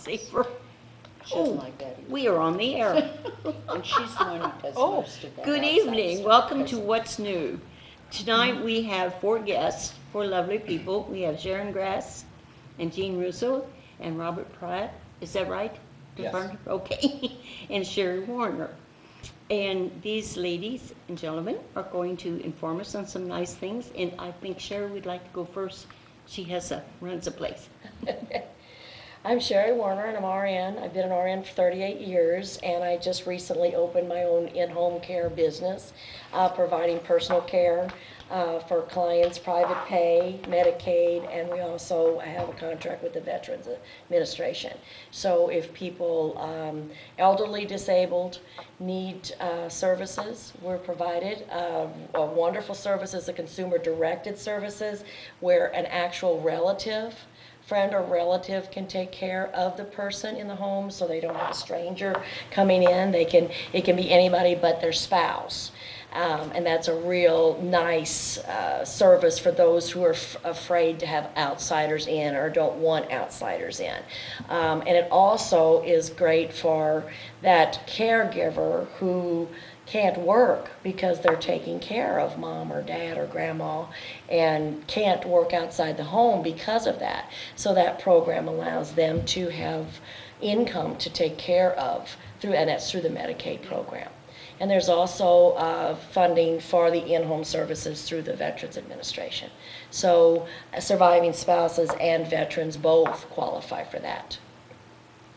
safer. She doesn't like that either. We are on the air. And she's the one who does most of that. Good outside evening. stuff. Welcome to What's New. Tonight we have 4 guests, 4 lovely people. We have Sharon Grass and Jean Russo and Robert Pratt. Is that right? Yes. Okay. And Sherry Warner. And these ladies and gentlemen are going to inform us on some nice things. And I think Sherry would like to go first. She runs the place. I'm Sherry Warner, and I'm RN. I've been an RN for 38 years, and I just recently opened my own in-home care business, providing personal care for clients, private pay, Medicaid, and we also have a contract with the Veterans Administration. So if people, elderly, disabled, need services, we're provided. A wonderful service is the consumer-directed services, where an actual friend or relative can take care of the person in the home, so they don't have a stranger coming in. It can be anybody but their spouse. And that's a real nice service for those who are afraid to have outsiders in or don't want outsiders in. And it also is great for that caregiver who can't work because they're taking care of mom or dad or grandma and can't work outside the home because of that. So that program allows them to have income to take care of, and that's through the Medicaid program. And there's also funding for the in-home services through the Veterans Administration. So surviving spouses and veterans both qualify for that.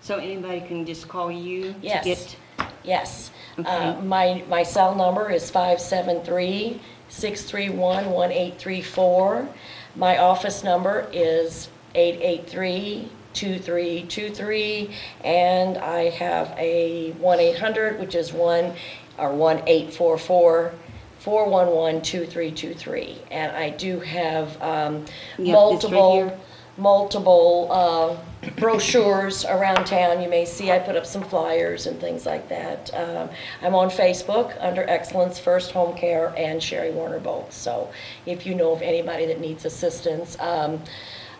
So anybody can just call you Yes. to get... Yes. Okay. My cell number is 573-631-1834. My office number is 883-2323, and I have a 1-800, which is 1-844-411-2323. And I do have multiple brochures around town. You may see I put up some flyers and things like that. I'm on Facebook under Excellence First Home Care and Sherry Warner both. So if you know of anybody that needs assistance,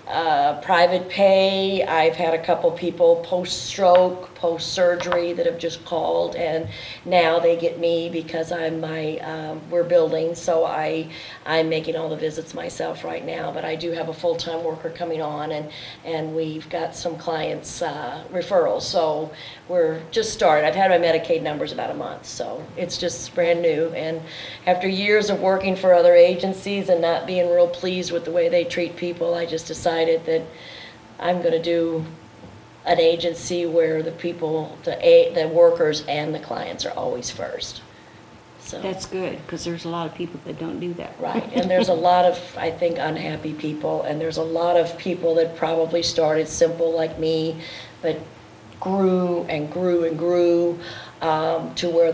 private pay, I've had a couple people post-stroke, post-surgery that have just called, and now they get me because we're building, so I'm making all the visits myself right now, but I do have a full-time worker coming on, and we've got some clients referrals, so we're just started. I've had my Medicaid numbers about a month, so it's just brand new, and after years of working for other agencies and not being real pleased with the way they treat people, I just decided that I'm going to do an agency where the people, the workers and the clients are always first. So That's good, because there's a lot of people that don't do that. right, and there's a lot of, I think, unhappy people, and there's a lot of people that probably started simple like me, but grew and grew and grew to where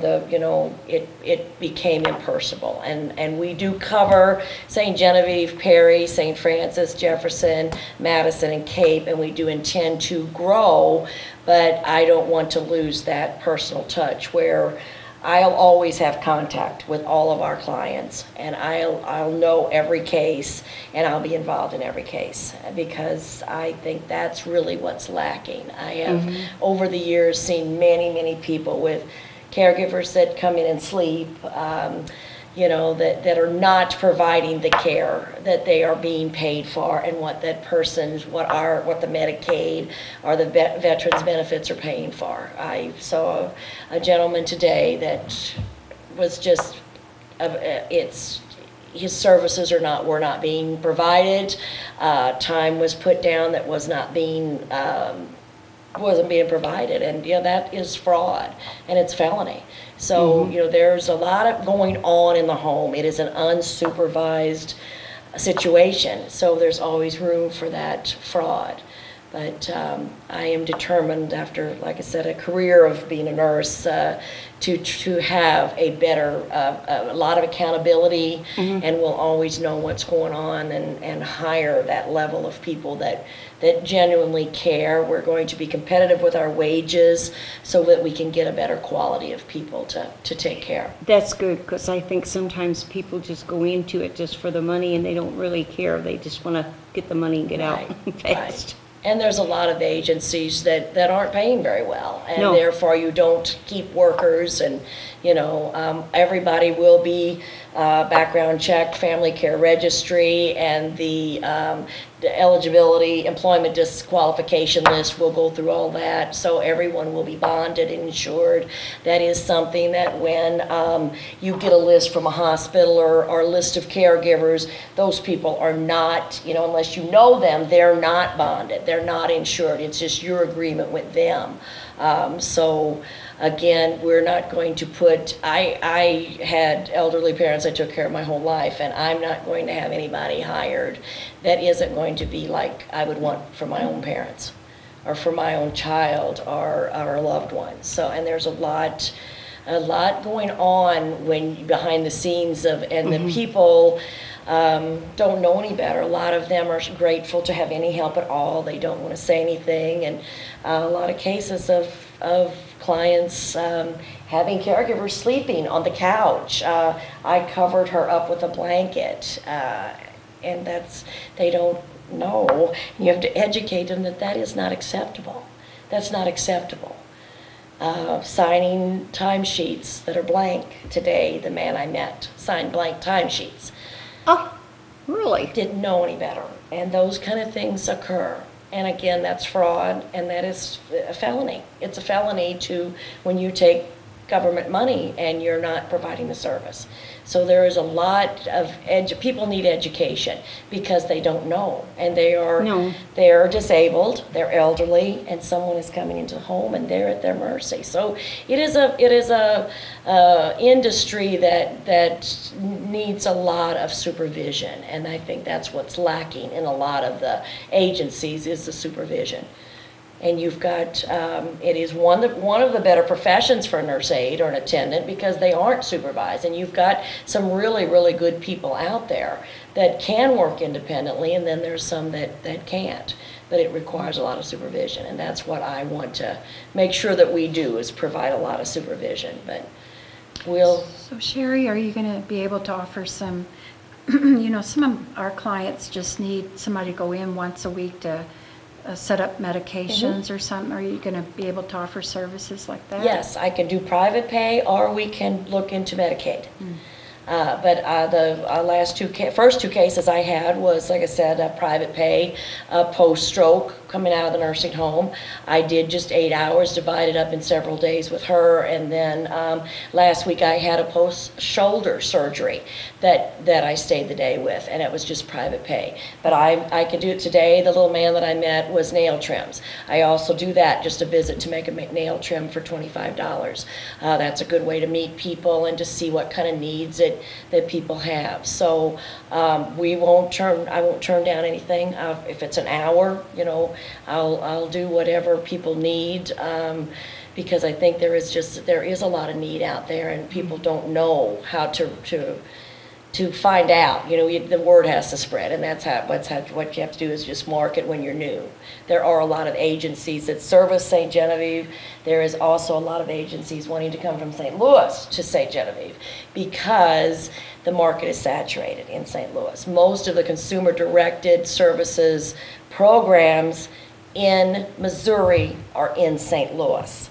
it became impersonal. And we do cover St. Genevieve, Perry, St. Francis, Jefferson, Madison, and Cape, and we do intend to grow, but I don't want to lose that personal touch where I'll always have contact with all of our clients, and I'll know every case, and I'll be involved in every case, because I think that's really what's lacking. I have, over the years, seen many, many people with caregivers that come in and sleep, that are not providing the care that they are being paid for, and what that person's, what the Medicaid or the veterans benefits are paying for. I saw a gentleman today that was just, his services were not being provided. Time was put down that wasn't being provided, and that is fraud, and it's felony. So there's a lot going on in the home. It is an unsupervised situation, so there's always room for that fraud. But I am determined, after, like I said, a career of being a nurse, to have a better, a lot of accountability, and we'll always know what's going on, and hire that level of people that genuinely care. We're going to be competitive with our wages so that we can get a better quality of people to take care. That's good, because I think sometimes people just go into it just for the money and they don't really care. They just want to get the money and get out fast. Right. And there's a lot of agencies that aren't paying very well, and No. therefore you don't keep workers, and, everybody will be background checked, family care registry, and the eligibility, employment disqualification list will go through all that, so everyone will be bonded and insured. That is something that when you get a list from a hospital or a list of caregivers, those people are not, unless you know them, they're not bonded, they're not insured, it's just your agreement with them. So again, we're not going to put, I had elderly parents I took care of my whole life, and I'm not going to have anybody hired that isn't going to be like I would want for my own parents or for my own child or a loved one. So, and there's a lot going on behind the scenes and the people don't know any better. A lot of them are grateful to have any help at all. They don't want to say anything, and a lot of cases of clients having caregivers sleeping on the couch. I covered her up with a blanket, and they don't know. You have to educate them that is not acceptable. That's not acceptable. Signing timesheets that are blank today, the man I met signed blank timesheets. Oh, really? Didn't know any better. And those kind of things occur. And again, that's fraud, and that is a felony. It's a felony when you take government money and you're not providing the service. So there is a lot of people need education because they don't know, and they are disabled, they're elderly, and someone is coming into the home and they're at their mercy. So it is a industry that needs a lot of supervision, and I think that's what's lacking in a lot of the agencies is the supervision. And you've got, it is one of the better professions for a nurse aide or an attendant because they aren't supervised. And you've got some really, really good people out there that can work independently, and then there's some that can't. But it requires a lot of supervision, and that's what I want to make sure that we do, is provide a lot of supervision. But So Sherry, are you going to be able to offer some, some of our clients just need somebody to go in once a week to set up medications or something? Are you going to be able to offer services like that? Yes, I can do private pay, or we can look into Medicaid. But the first two cases I had was, like I said, a private pay, post-stroke, coming out of the nursing home. I did just 8 hours, divided up in several days with her, and then last week I had a post-shoulder surgery that I stayed the day with, and it was just private pay. But I could do it today. The little man that I met was nail trims. I also do that, just a visit to make a nail trim for $25. That's a good way to meet people and to see what kind of needs that people have. So I won't turn down anything. If it's an hour, I'll do whatever people need, because I think there is a lot of need out there, and people don't know how to find out. The word has to spread, and that's what you have to do is just market when you're new. There are a lot of agencies that service St. Genevieve. There is also a lot of agencies wanting to come from St. Louis to St. Genevieve because the market is saturated in St. Louis. Most of the consumer-directed services programs in Missouri are in St. Louis.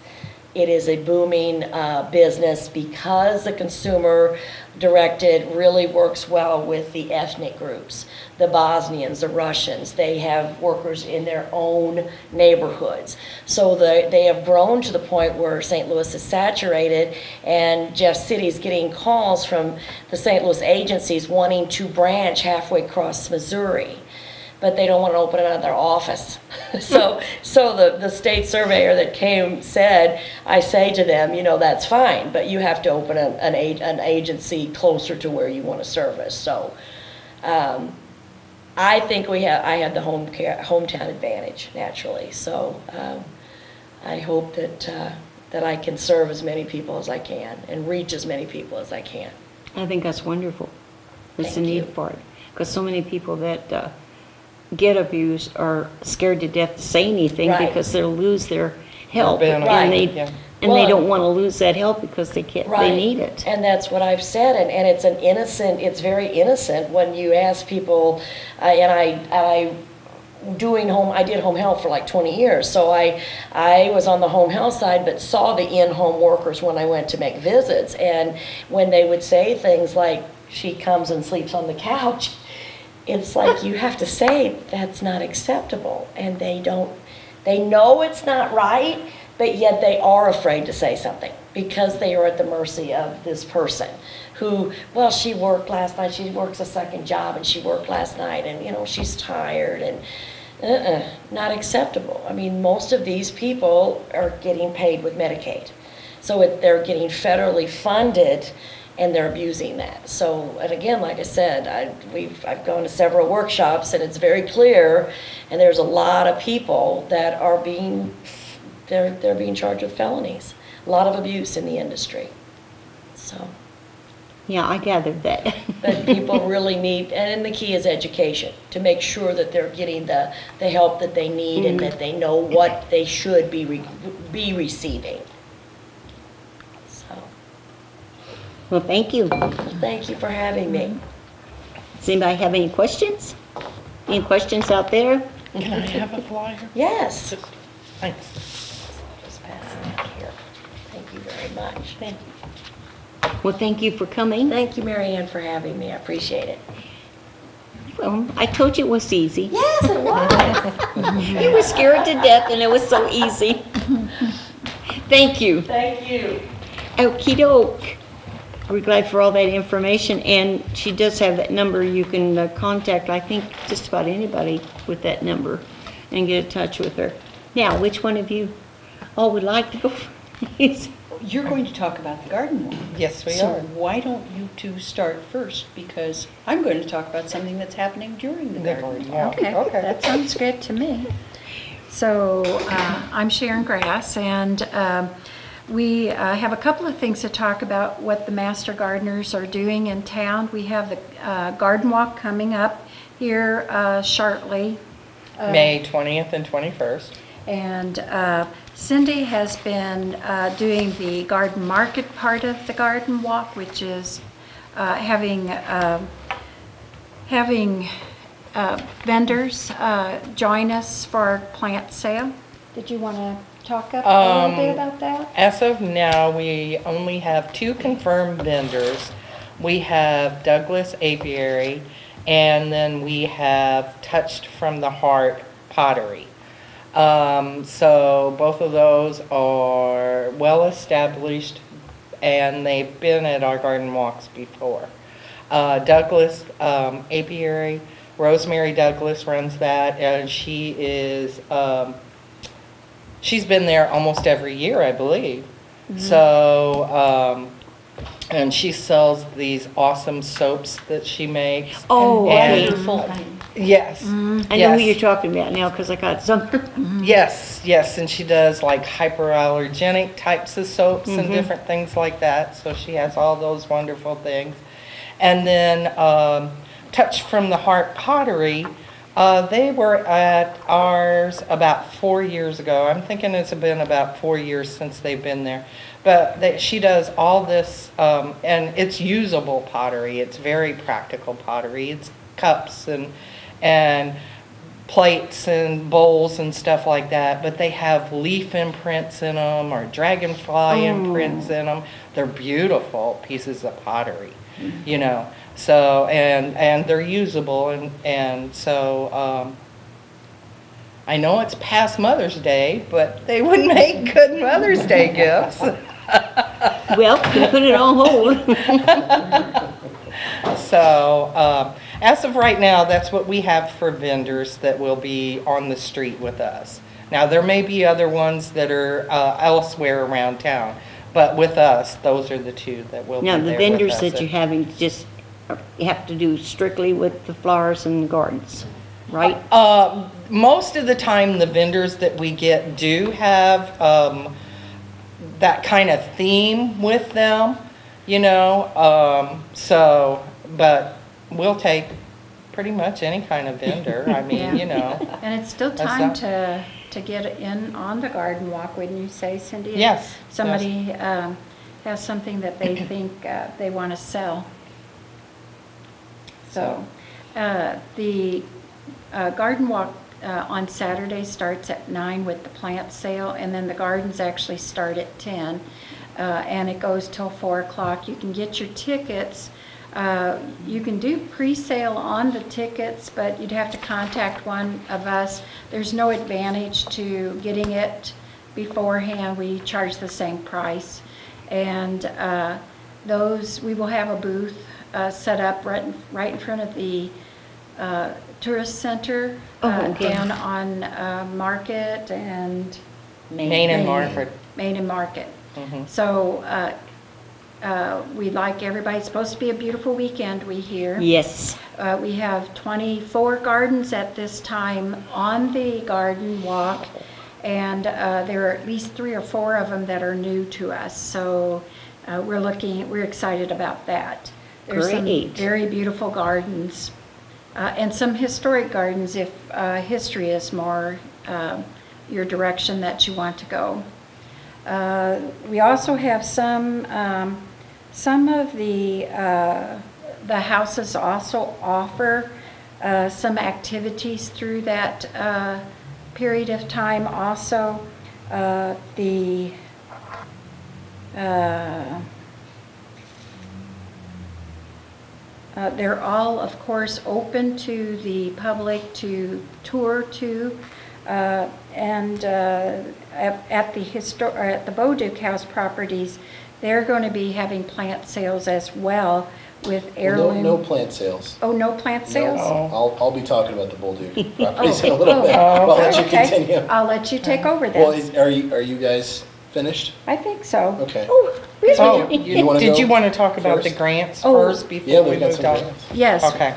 It is a booming business because the consumer-directed really works well with the ethnic groups. The Bosnians, the Russians, they have workers in their own neighborhoods. So they have grown to the point where St. Louis is saturated, and Jeff City's getting calls from the St. Louis agencies wanting to branch halfway across Missouri, but they don't want to open another office. So the state surveyor that came said, I say to them, that's fine, but you have to open an agency closer to where you want to service. So I think I have the hometown advantage naturally. So I hope that I can serve as many people as I can and reach as many people as I can. I think that's wonderful. There's a Thank need you. for it. Because so many people that get abused are scared to death to say anything Right. because they'll lose their help. Right. And they Yeah. and Well, they don't want to lose that help because they can't. Right. They need it. And that's what I've said, and it's very innocent when you ask people, and I I did home health for like 20 years. So I was on the home health side, but saw the in-home workers when I went to make visits. And when they would say things like, she comes and sleeps on the couch, it's like you have to say that's not acceptable. And they know it's not right, but yet they are afraid to say something because they are at the mercy of this person who, well, she worked last night, she works a second job, and she worked last night, and, you know, she's tired, and not acceptable. I mean, most of these people are getting paid with Medicaid. So they're getting federally funded, and they're abusing that. So, and again, like I said, I've gone to several workshops, and it's very clear, and there's a lot of people that are they're being charged with felonies. A lot of abuse in the industry. So. Yeah, I gathered that. But people really need, and the key is education, to make sure that they're getting the help that they need and that they know what they should be receiving. So, Well, thank you. thank you for having me. Does anybody have any questions? Any questions out there? Can I have a flyer? Yes. Thanks. Just passing out here. Thank you very much. Thank you. Well, thank you for coming. Thank you, Mary Ann, for having me. I appreciate it. Well, I told you it was easy. Yes, it was. You were scared to death and it was so easy. Thank you. Thank you. Okie doke. We're glad for all that information, and she does have that number. You can contact, I think, just about anybody with that number and get in touch with her. Now, which one of you all would like to go first? You're going to talk about the garden walk. Yes, we So are. why don't you two start first? Because I'm going to talk about something that's happening during the garden walk. Okay, that sounds good to me. So I'm Sharon Grass, and we have a couple of things to talk about what the Master Gardeners are doing in town. We have the garden walk coming up here shortly. May 20th and 21st. And Cindy has been doing the garden market part of the garden walk, which is having vendors join us for our plant sale. Did you want to talk up a little bit about that? As of now, we only have 2 confirmed vendors. We have Douglas Apiary, and then we have Touched from the Heart Pottery. So both of those are well established, and they've been at our garden walks before. Douglas Apiary, Rosemary Douglas runs that, and she is she's been there almost every year, I believe. So and she sells these awesome soaps that she makes. Oh, And- wonderful. Yes. I know who yes. you're talking about now because I got some. Yes, yes, and she does like hyperallergenic types of soaps and different things like that. So she has all those wonderful things. And then Touch from the Heart Pottery, they were at ours about 4 years ago. I'm thinking it's been about 4 years since they've been there. But she does all this, and it's usable pottery. It's very practical pottery. It's cups and plates and bowls and stuff like that, but they have leaf imprints in them or dragonfly imprints in them. They're beautiful pieces of pottery, you know. So, and they're usable, and so I know it's past Mother's Day, but they would make good Mother's Day gifts. Well, can put it on hold. So, as of right now, that's what we have for vendors that will be on the street with us. Now, there may be other ones that are elsewhere around town, but with us, those are the 2 that will be Now, there the vendors with us. that you're having just have to do strictly with the flowers and the gardens, right? Most of the time, the vendors that we get do have that kind of theme with them, you know. So, but we'll take pretty much any kind of vendor. I mean, Yeah. you know. And it's still That's time that. to get in on the garden walk, wouldn't you say, Cindy? If Yes, somebody has something that they think they want to sell. So, the garden walk on Saturday starts at 9 with the plant sale, and then the gardens actually start at 10, and it goes till 4 o'clock. You can get your tickets. You can do pre-sale on the tickets, but you'd have to contact one of us. There's no advantage to getting it beforehand. We charge the same price. And we will have a booth set up right in front of the tourist center Okay. down on Market and Main and Marford. Main and Market. Mhm. So we'd like everybody, it's supposed to be a beautiful weekend, we hear. Yes. We have 24 gardens at this time on the garden walk, and there are at least 3 or 4 of them that are new to us. So we're excited about that. There's some Great. very beautiful gardens, and some historic gardens if history is more your direction that you want to go. We also have some of the houses also offer some activities through that period of time also. They're all, of course, open to the public to tour to. At the Boduc House properties, they're going to be having plant sales as well with heirloom. No plant sales. Oh, no plant sales? No, I'll be talking about the Bolduc properties in a little bit. I'll let you Okay. continue. I'll let you take over Well, then. are you guys finished? I think so. Okay. Oh, really? Oh, You wanna did go you want to talk about the first? grants Oh. first Yeah, before we we've got move some on? grants. Yes. Okay.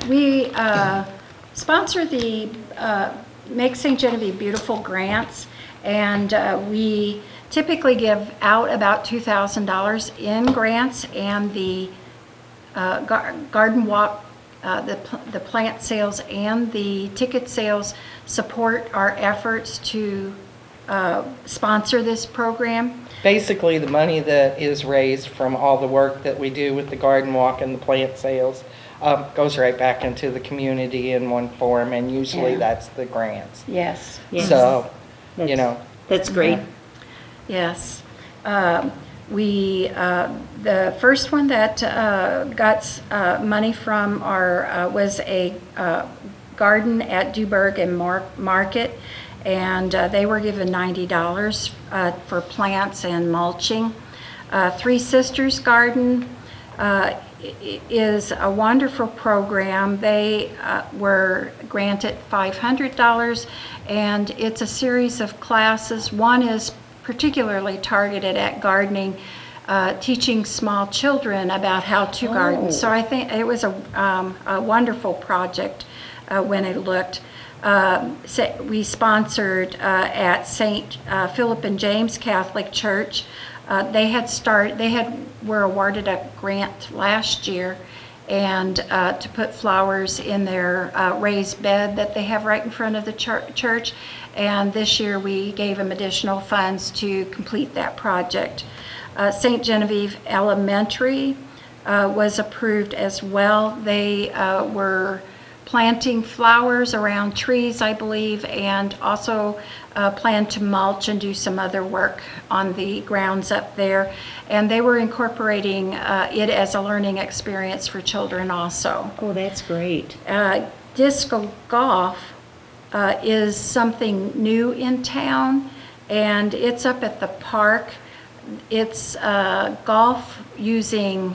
We sponsor the Make St. Genevieve Beautiful grants, and we typically give out about $2,000 in grants, and the garden walk, the plant sales and the ticket sales support our efforts to sponsor this program. Basically, the money that is raised from all the work that we do with the garden walk and the plant sales goes right back into the community in one form, and usually Yeah. that's the grants. Yes. Yes. So, you That's- know, That's great. Yes. The first one that got money from was a garden at Duberg and Market, and they were given $90 for plants and mulching. Three Sisters Garden is a wonderful program. They were granted $500, and it's a series of classes. One is particularly targeted at gardening, teaching small children about how to garden. So I think it was a wonderful project when it looked. We sponsored at St. Philip and James Catholic Church. Were awarded a grant last year, and to put flowers in their raised bed that they have right in front of the church. And this year we gave them additional funds to complete that project. St. Genevieve Elementary was approved as well. They were planting flowers around trees, I believe, and also plan to mulch and do some other work on the grounds up there. And they were incorporating it as a learning experience for children also. Oh, that's great. Disco golf is something new in town, and it's up at the park. It's golf using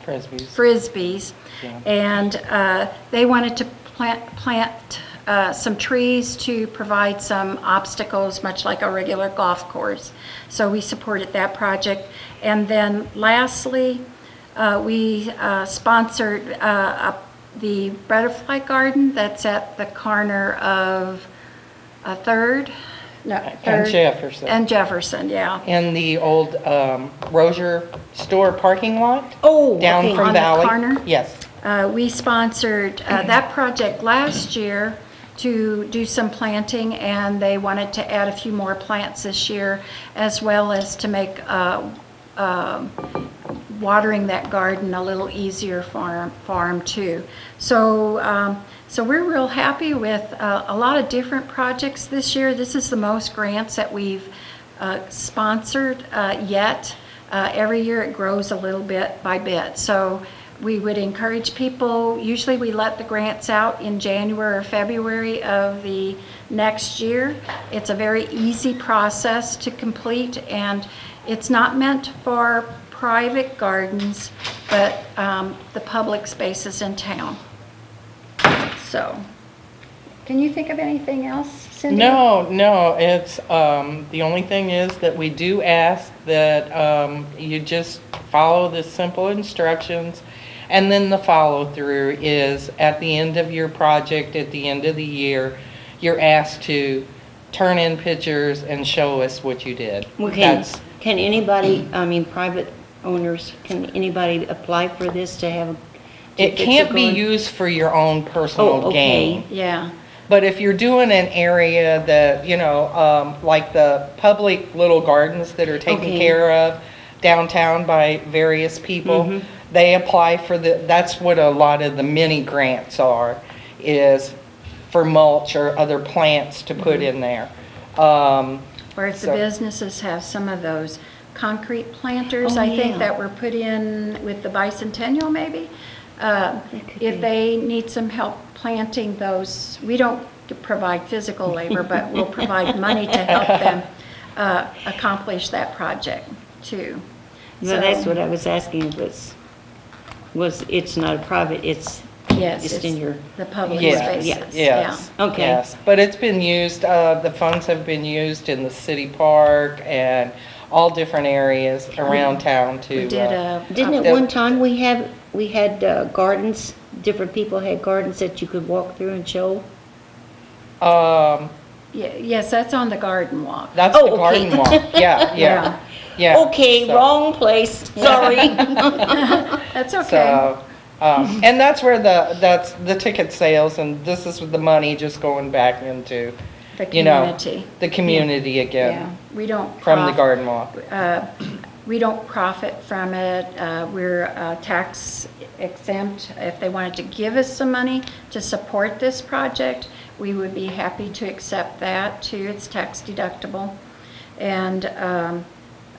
frisbees, Yeah. and they wanted to plant some trees to provide some obstacles, much like a regular golf course. So we supported that project. And then lastly, we sponsored the butterfly garden that's at the corner of Third and Jefferson. And Jefferson, yeah. In the old Rozier store parking lot. Oh, Down okay. from On the Valley. corner? Yes. We sponsored that project last year to do some planting, and they wanted to add a few more plants this year, as well as to make watering that garden a little easier for 'em too. So, so we're real happy with a lot of different projects this year. This is the most grants that we've sponsored yet. Every year it grows a little bit by bit. So we would encourage people, usually we let the grants out in January or February of the next year. It's a very easy process to complete, and it's not meant for private gardens, but the public spaces in town. So, can you think of anything else, Cindy? No, it's, the only thing is that we do ask that you just follow the simple instructions, and then the follow-through is at the end of your project, at the end of the year, you're asked to turn in pictures and show us what you did. Well, That's, can anybody, I mean, private owners, can anybody apply for this to have? it can't be used for your own personal Oh, okay. gain. Yeah, But if you're doing an area that, like the public little gardens that are taken Okay. care of downtown by various people, they apply for that's what a lot of the mini grants are, is for mulch or other plants to put in there. or if the So- businesses have some of those concrete planters, I think, yeah. that were put in with the bicentennial maybe. could If be. they need some help planting those, we don't provide physical labor, but we'll provide money to help them accomplish that project too. No, that's So- what I was asking, was it's not a private, it's Yes, just it's in your, the public Yes, spaces. yes, yes. Okay. Yes, but it's been used, the funds have been used in the city park and all different areas around town to. We did a. didn't a- at one time we had gardens, different people had gardens that you could walk through and show? Yes, that's on the garden walk. That's Oh, the okay. garden walk, yeah. Okay, So- wrong place, sorry. That's okay. So, and that's where that's the ticket sales, and this is the money just going back into, The you know, community. the community Yeah, again, we don't. from the prof- garden walk. We don't profit from it. We're tax exempt. If they wanted to give us some money to support this project, we would be happy to accept that too. It's tax deductible. And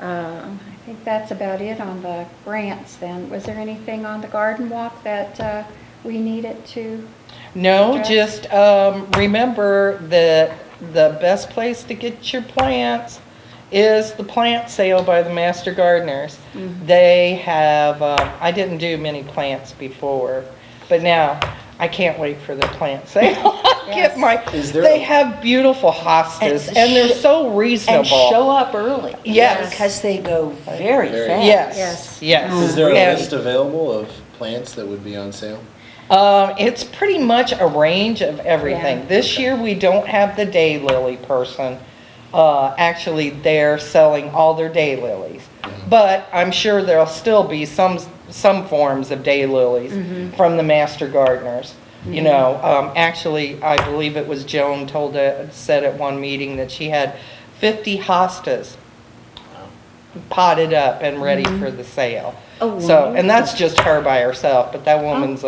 I think that's about it on the grants then. Was there anything on the garden walk that we needed to? No, address? just remember that the best place to get your plants is the plant sale by the Master Gardeners. They have, I didn't do many plants before, but now I can't wait for the plant sale. Get my, Is there they a- have beautiful hostas And and they're sh- so And reasonable. show up early. Yes. Because they go very Very- fast. Yes, yes. Is there a And- list available of plants that would be on sale? It's pretty much a range of everything. Yeah. This year, we don't have the daylily person. Actually, they're selling all their daylilies. But I'm sure there'll still be some forms of daylilies from the Master Gardeners. You know, actually, I believe it was Joan said at one meeting that she had 50 hostas potted up and ready for the sale. Oh, So, and that's just her by herself, but that woman's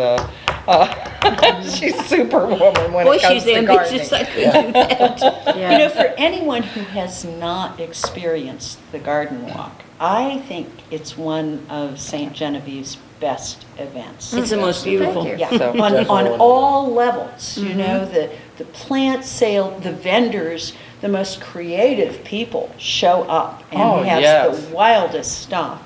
she's superwoman when Boy, it comes she's to gardening. ambitious, I could do that. Yeah. You know, for anyone who has not experienced the garden walk, I think it's one of St. Genevieve's best events. It's the most beautiful. Thank you. Yeah, So- on Definitely. all levels, you know, the plant sale, the vendors, the most creative people show up Oh, and have yes. the wildest stuff.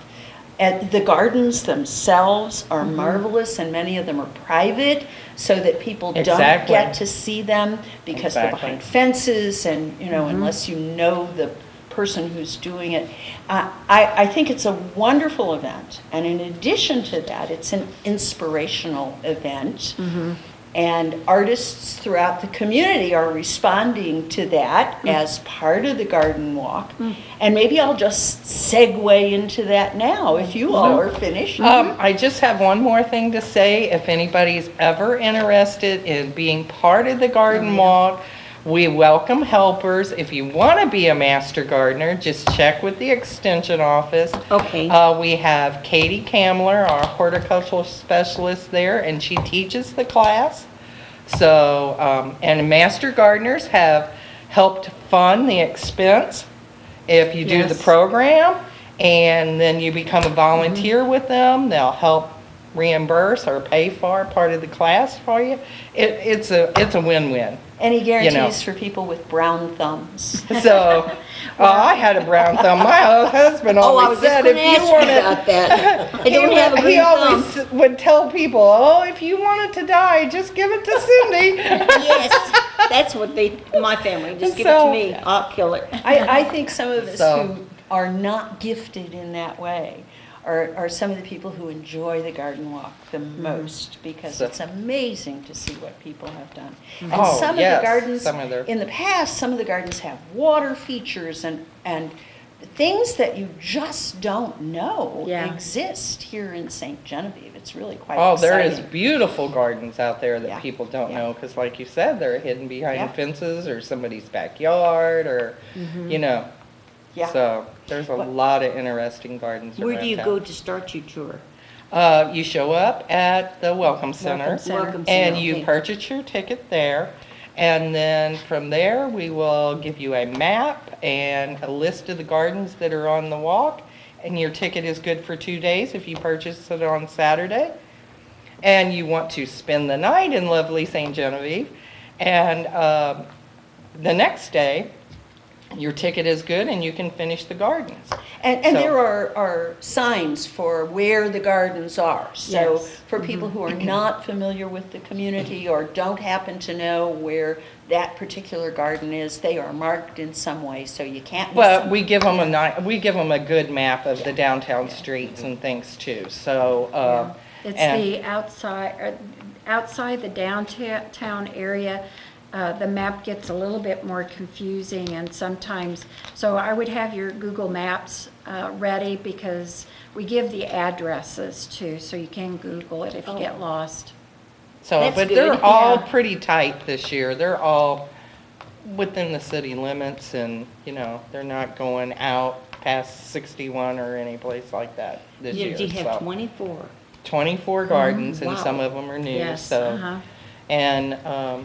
And the gardens themselves are marvelous, and many of them are private, so that people don't Exactly. get to see them because they're Exactly. behind fences, and, you know, unless you know the person who's doing it. I think it's a wonderful event, and in addition to that, it's an inspirational event. And artists throughout the community are responding to that as part of the garden walk. And maybe I'll just segue into that now, if you all are finished. I just have one more thing to say. If anybody's ever interested in being part of the garden walk, We welcome helpers. If you want to be a master gardener, just check with the extension office. Okay. We have Katie Kamler, our horticultural specialist there, and she teaches the class. So, and master gardeners have helped fund the expense if you do the Yes. program, and then you become a volunteer with them. They'll help reimburse or pay for part of the class for you. It's a win-win. Any know. guarantees for people with brown thumbs? So, I had a brown thumb. My husband Oh, I always was just said going if to you ask you wanted, about that. I don't have a he green thumb. always would tell people, "Oh, if you wanted to die, just give it to Cindy." Yes, that's what my family, just give it to So- me, I'll kill it. I think some of us So- who are not gifted in that way are some of the people who enjoy the garden walk the most, because So- it's amazing to see what people have done. And Oh, some yes, of the gardens, some of their- in the past, some of the gardens have water features and things that you just don't know Yeah. exist here in St. Genevieve. It's really quite Oh, exciting. there is beautiful gardens out there that Yeah, people don't yeah. know, because like you said, they're hidden behind Yeah. fences or somebody's backyard or, you know. Yeah. So there's a lot of interesting gardens around Where do you town. go to start your tour? You show up at the Welcome Center. Welcome And Center, you okay. purchase your ticket there. And then from there, we will give you a map and a list of the gardens that are on the walk. And your ticket is good for 2 days if you purchase it on Saturday. And you want to spend the night in lovely St. Genevieve. And the next day, your ticket is good and you can finish the gardens. And So- there are signs for where the gardens are. So Yes. for people who are not familiar with the community or don't happen to know where that particular garden is, they are marked in some way, so you can't miss But them. we give them we give them a good map of the downtown streets and things too, so, It's and- the outside the downtown area, the map gets a little bit more confusing and sometimes, so I would have your Google Maps ready, because we give the addresses too, so you can Google it if you get lost. so, That's but good, they're all yeah. pretty tight this year. They're all within the city limits and, you know, they're not going out past 61 or any place like that this year, You have so. 24. 24 gardens and wow. some of them are new, Yes, so. And,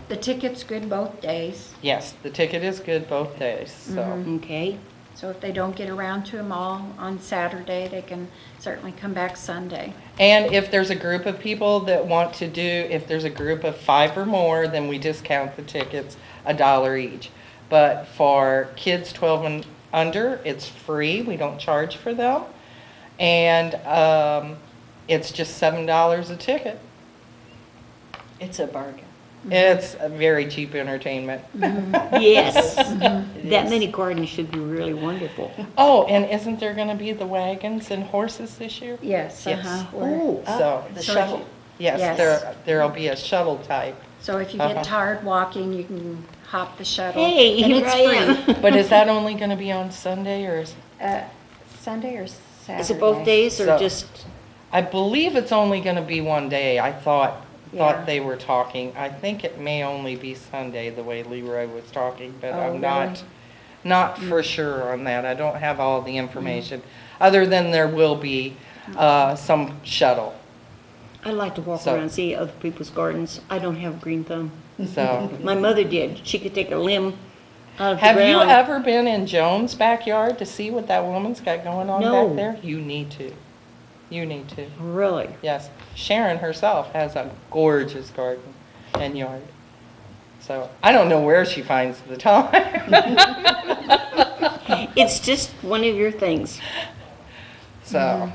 The ticket's good both days, yes, the ticket is good both days, so. Okay, so if they don't get around to them all on Saturday, they can certainly come back Sunday. And if there's a group of people that want to do, if there's a group of 5 or more, then we discount the tickets $1 each. But for kids 12 and under, it's free, we don't charge for them. And it's just $7 a ticket. It's a bargain. It's a very cheap entertainment. yes. It That is. many gardens should be really wonderful. Oh, and isn't there gonna be the wagons and horses this year? Yes, Yes. Oh, So, The So shuttle. yes, Yes. there'll be a shuttle type. So if you Uh-huh. get tired walking, you can hop the shuttle. hey, and here it's I free. am. But is that only gonna be on Sunday or is? Sunday or Saturday? Is it both days or So- just, I believe it's only gonna be one day. I thought Yeah. they were talking. I think it may only be Sunday, the way Leroy was talking, but Oh, I'm really? not for sure on that. I don't have all the information, other than there will be, some shuttle. I like to walk So- around and see other people's gardens. I don't have a green thumb. So, My mother did. She could take a limb out of the have you ground. ever been in Joan's backyard to see what that woman's got going on No. back there? You need to. You need to. Really? Yes, Sharon herself has a gorgeous garden and yard. So, I don't know where she finds the time. It's just one of your things. So,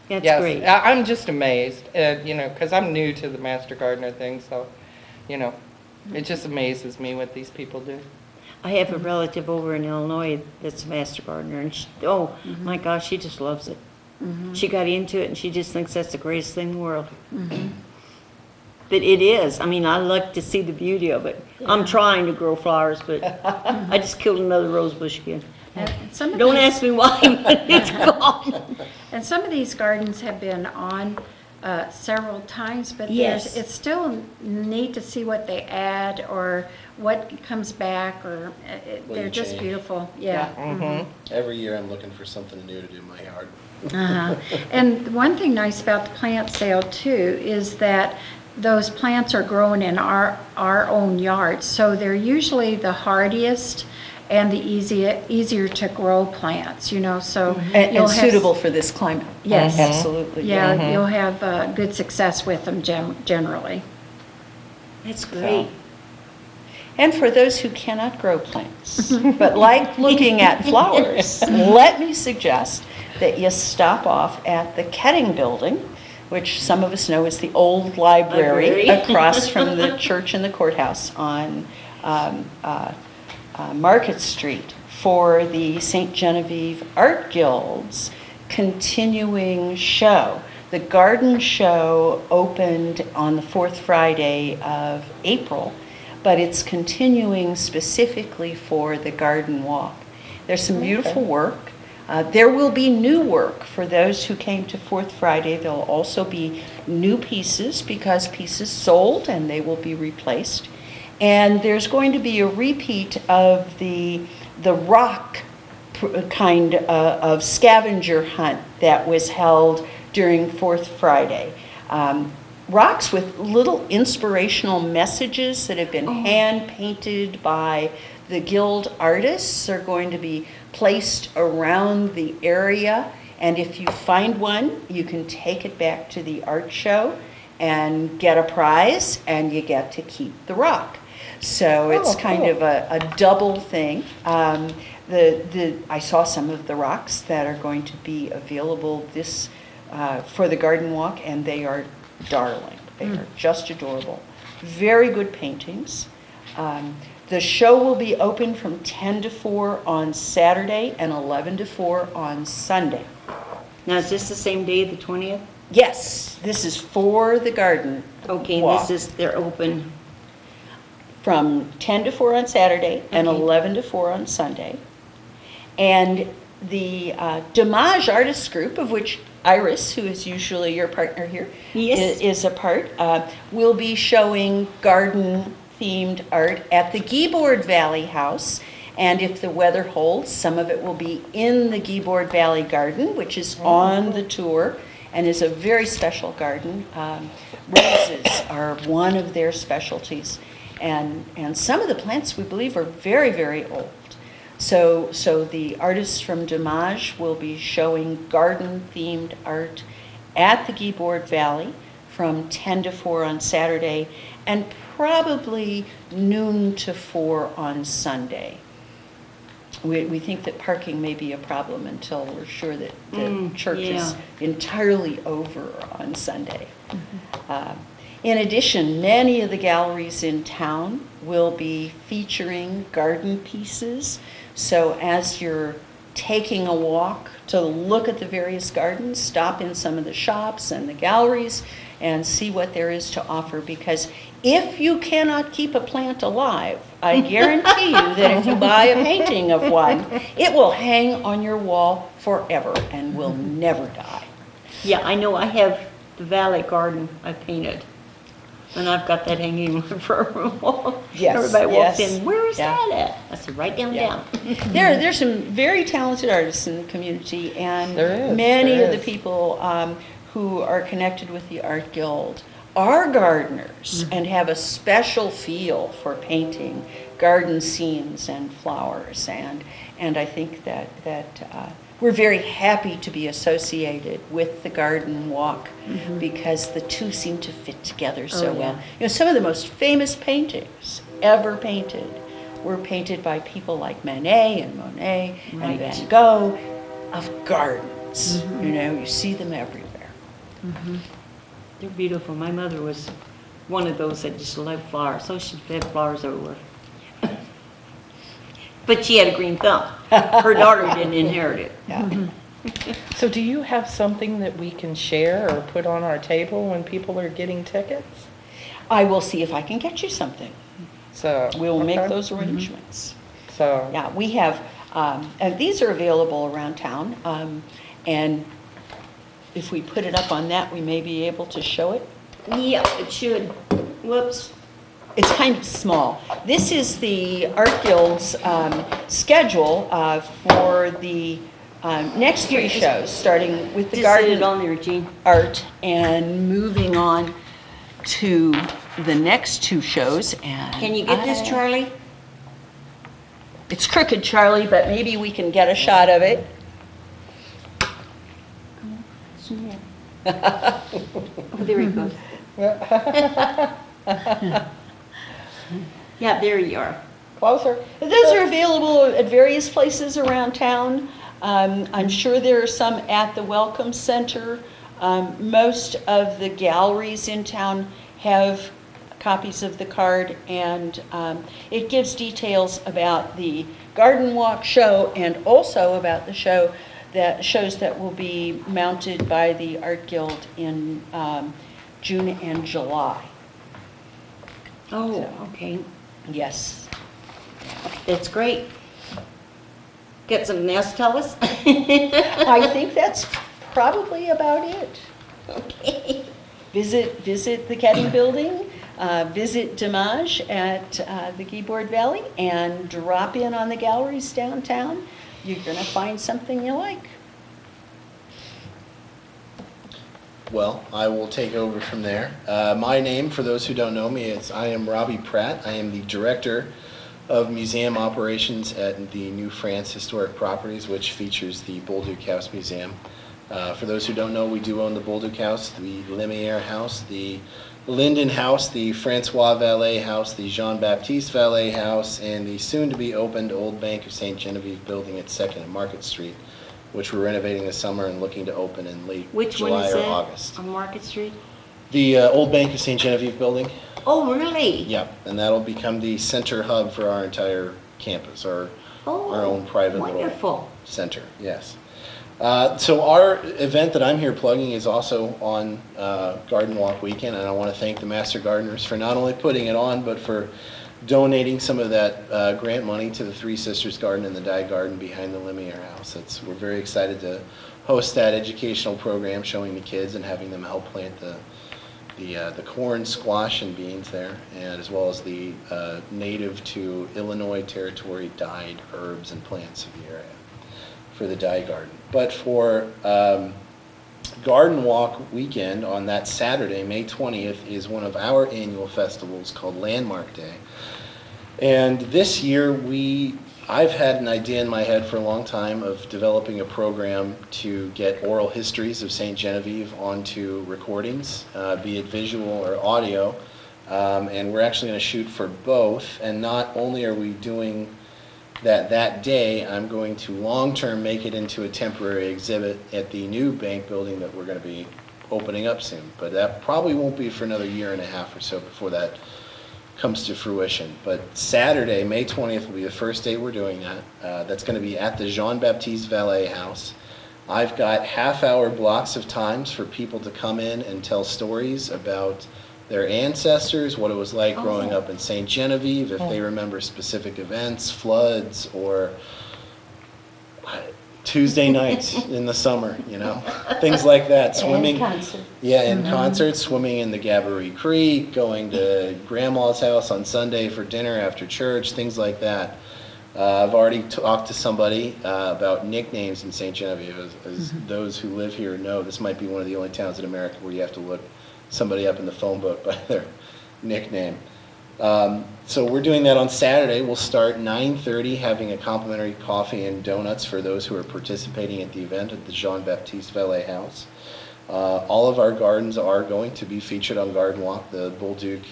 That's yes, great. I'm just amazed, you know, because I'm new to the Master Gardener thing, so, you know, it just amazes me what these people do. I have a relative over in Illinois that's a master gardener, and oh my gosh, she just loves it. She got into it, and she just thinks that's the greatest thing in the world. But it is. I mean, I like to see the beauty of it. I'm trying to grow flowers, but I just killed another rose bush again. And some of Don't these- ask me why, but it's gone. And some of these gardens have been on several times, but Yes. it's still neat to see what they add or what comes back, or What they're you just change. beautiful. Yeah. Every year I'm looking for something new to do in my yard. Uh-huh. And one thing nice about the plant sale too is that those plants are grown in our own yard, so they're usually the hardiest and the easier to grow plants, so And you'll have suitable for this climate. Yes. Absolutely. Yeah, you'll have good success with them generally. That's great. And for those who cannot grow plants, but like looking at flowers, let me suggest that you stop off at the Ketting Building, which some of us know is the old library Library. across from the church and the courthouse on Market Street, for the St. Genevieve Art Guild's continuing show. The garden show opened on the fourth Friday of April, but it's continuing specifically for the garden walk. There's some beautiful work. There will be new work for those who came to Fourth Friday. There'll also be new pieces because pieces sold and they will be replaced. And there's going to be a repeat of the rock kind of scavenger hunt that was held during Fourth Friday. Rocks with little inspirational messages that have been hand painted by the guild artists are going to be placed around the area. And if you find one, you can take it back to the art show and get a prize, and you get to keep the rock. So it's kind of a double thing. I saw some of the rocks that are going to be available for the garden walk, and they are darling. They are just adorable. Very good paintings. The show will be open from 10 to 4 on Saturday and 11 to 4 on Sunday. Now, is this the same day, the 20th? Yes, this is for the garden Okay, walk. they're open. From 10 to 4 on Saturday and Okay. 11 to 4 on Sunday. And the Damage Artists Group, of which Iris, who is usually your partner here, Yes. is a part, will be showing garden-themed art at the Guyboard Valley House. And if the weather holds, some of it will be in the Guyboard Valley Garden, which is on the tour and is a very special garden. Roses are one of their specialties. And some of the plants, we believe, are very, very old. So the artists from Damage will be showing garden-themed art at the Guyboard Valley from 10 to 4 on Saturday and probably noon to 4 on Sunday. We think that parking may be a problem until we're sure that the church is entirely over on Sunday. In addition, many of the galleries in town will be featuring garden pieces. So as you're taking a walk to look at the various gardens, stop in some of the shops and the galleries and see what there is to offer. Because if you cannot keep a plant alive, I guarantee you that if you buy a painting of one, it will hang on your wall forever and will never die. Yeah, I know, I have the Valley Garden I painted. And I've got that hanging in my front wall. Yes, Everybody walks yes. in, where is Yeah. that at? I said, right down. There's some very talented artists in the community, and There is, many there of the is. people who are connected with the Art Guild are gardeners and have a special feel for painting garden scenes and flowers, and I think that we're very happy to be associated with the garden walk because the two seem to fit together so well. You know, some of the most famous paintings ever painted were painted by people like Manet and Monet and Van Gogh of gardens. You know, you see them everywhere. They're beautiful. My mother was one of those that just loved flowers, so she had flowers everywhere. But she had a green thumb. Her daughter didn't inherit it. Yeah. So do you have something that we can share or put on our table when people are getting tickets? I will see if I can get you something. So We'll make okay. those arrangements. So Yeah, we have, and these are available around town, and if we put it up on that, we may be able to show it. Yeah, it should. Whoops. It's kind of small. This is the Art Guild's schedule for the next 3 shows, starting with the Just set it garden on there, Jean. art and moving on to the next 2 shows. And Can you get this, Charlie? It's crooked, Charlie, but maybe we can get a shot of it. Oh, there he goes. Yeah, there you are. Closer. Those are available at various places around town. I'm sure there are some at the Welcome Center. Most of the galleries in town have copies of the card, and it gives details about the Garden Walk show and also about the shows that will be mounted by the Art Guild in June and July. Oh, okay. Yes. That's great. Got something else to tell us? I think that's probably about it. Okay. Visit the Ketting Building, visit Dimage at the Keyboard Valley, and drop in on the galleries downtown. You're going to find something you like. Well, I will take over from there. My name, for those who don't know me, is I am Robbie Pratt. I am the Director of Museum Operations at the New France Historic Properties, which features the Bolduc House Museum. For those who don't know, we do own the Bolduc House, the Lumiere House, the Linden House, the Francois Vallée House, the Jean-Baptiste Vallée House, and the soon-to-be-opened Old Bank of St. Genevieve building at 2nd and Market Street, which we're renovating this summer and looking to open in late Which one July is or that? August. On Market Street? The Old Bank of St. Genevieve building. Oh, really? Yep, and that'll become the center hub for our entire campus, our Oh, own private little wonderful. center, yes. So our event that I'm here plugging is also on Garden Walk weekend, and I want to thank the Master Gardeners for not only putting it on, but for donating some of that grant money to the Three Sisters Garden and the Dye Garden behind the Lumiere House. We're very excited to host that educational program, showing the kids and having them help plant the corn, squash, and beans there, and as well as the native to Illinois territory dyed herbs and plants of the area for the Dye Garden. But for Garden Walk weekend on that Saturday, May 20th, is one of our annual festivals called Landmark Day. And this year I've had an idea in my head for a long time of developing a program to get oral histories of St. Genevieve onto recordings, be it visual or audio. And we're actually going to shoot for both. And not only are we doing that day, I'm going to long-term make it into a temporary exhibit at the new bank building that we're going to be opening up soon. But that probably won't be for another 1.5 years or so before that comes to fruition. But Saturday, May 20th, will be the first day we're doing that. That's going to be at the Jean-Baptiste Vallée House. I've got half-hour blocks of times for people to come in and tell stories about their ancestors, what it was like growing up in St. Genevieve, if they remember specific events, floods, or Tuesday nights in the summer, things like that. Swimming. concert. Yeah, in concerts, swimming in the Gabourey Creek, going to Grandma's house on Sunday for dinner after church, things like that. I've already talked to somebody about nicknames in St. Genevieve. As those who live here know, this might be one of the only towns in America where you have to look somebody up in the phone book by their nickname. So we're doing that on Saturday. We'll start 9:30, having a complimentary coffee and donuts for those who are participating at the event at the Jean-Baptiste Vallée House. All of our gardens are going to be featured on Garden Walk, the Bolduc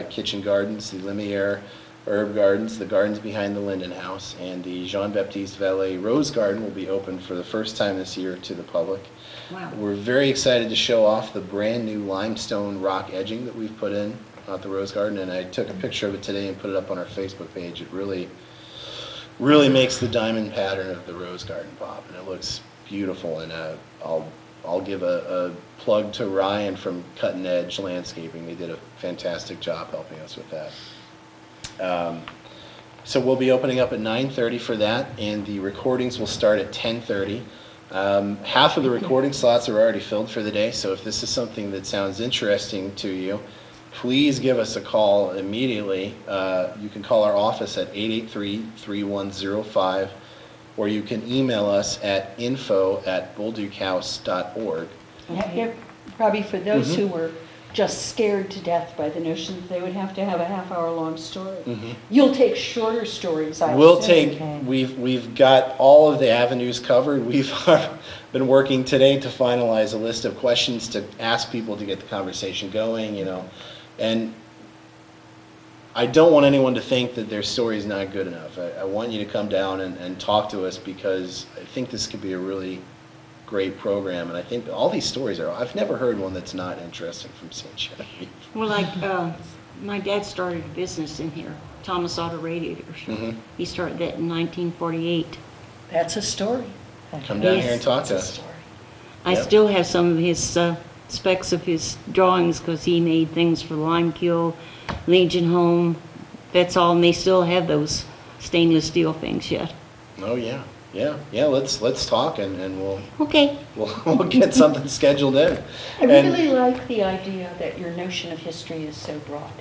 Kitchen Gardens, the Lumiere Herb Gardens, the gardens behind the Linden House, and the Jean-Baptiste Vallée Rose Garden will be open for the first time this year to the public. Wow. We're very excited to show off the brand new limestone rock edging that we've put in at the Rose Garden, and I took a picture of it today and put it up on our Facebook page. It really makes the diamond pattern of the Rose Garden pop, and it looks beautiful. And I'll give a plug to Ryan from Cutting Edge Landscaping. They did a fantastic job helping us with that. So we'll be opening up at 9:30 for that, and the recordings will start at 10:30. Half of the recording slots are already filled for the day, so if this is something that sounds interesting to you, please give us a call immediately. You can call our office at 883-3105, or you can email us at info@boldukehouse.org. Yeah, probably for those Mm-hmm. who were just scared to death by the notion that they would have to have a half-hour-long story. You'll take shorter stories, I Mm-hmm. We'll assume. take, we've got all of the avenues covered. We've been working today to finalize a list of questions to ask people to get the conversation going, and I don't want anyone to think that their story is not good enough. I want you to come down and talk to us, because I think this could be a really great program, and I think all these stories are, I've never heard one that's not interesting from St. Genevieve. Well, like, my dad started a business in here, Thomas Auto Radiators. Mhm. He started that in 1948. That's a story. Come down Yes. here and talk to That's a us. story. I Yep. still have some of his specs of his drawings, because he made things for Limekiln, Legion Home. That's all, and they still have those stainless steel things yet. Oh, yeah, yeah, let's talk, and Okay. we'll get something scheduled in. I And- really like the idea that your notion of history is so broad.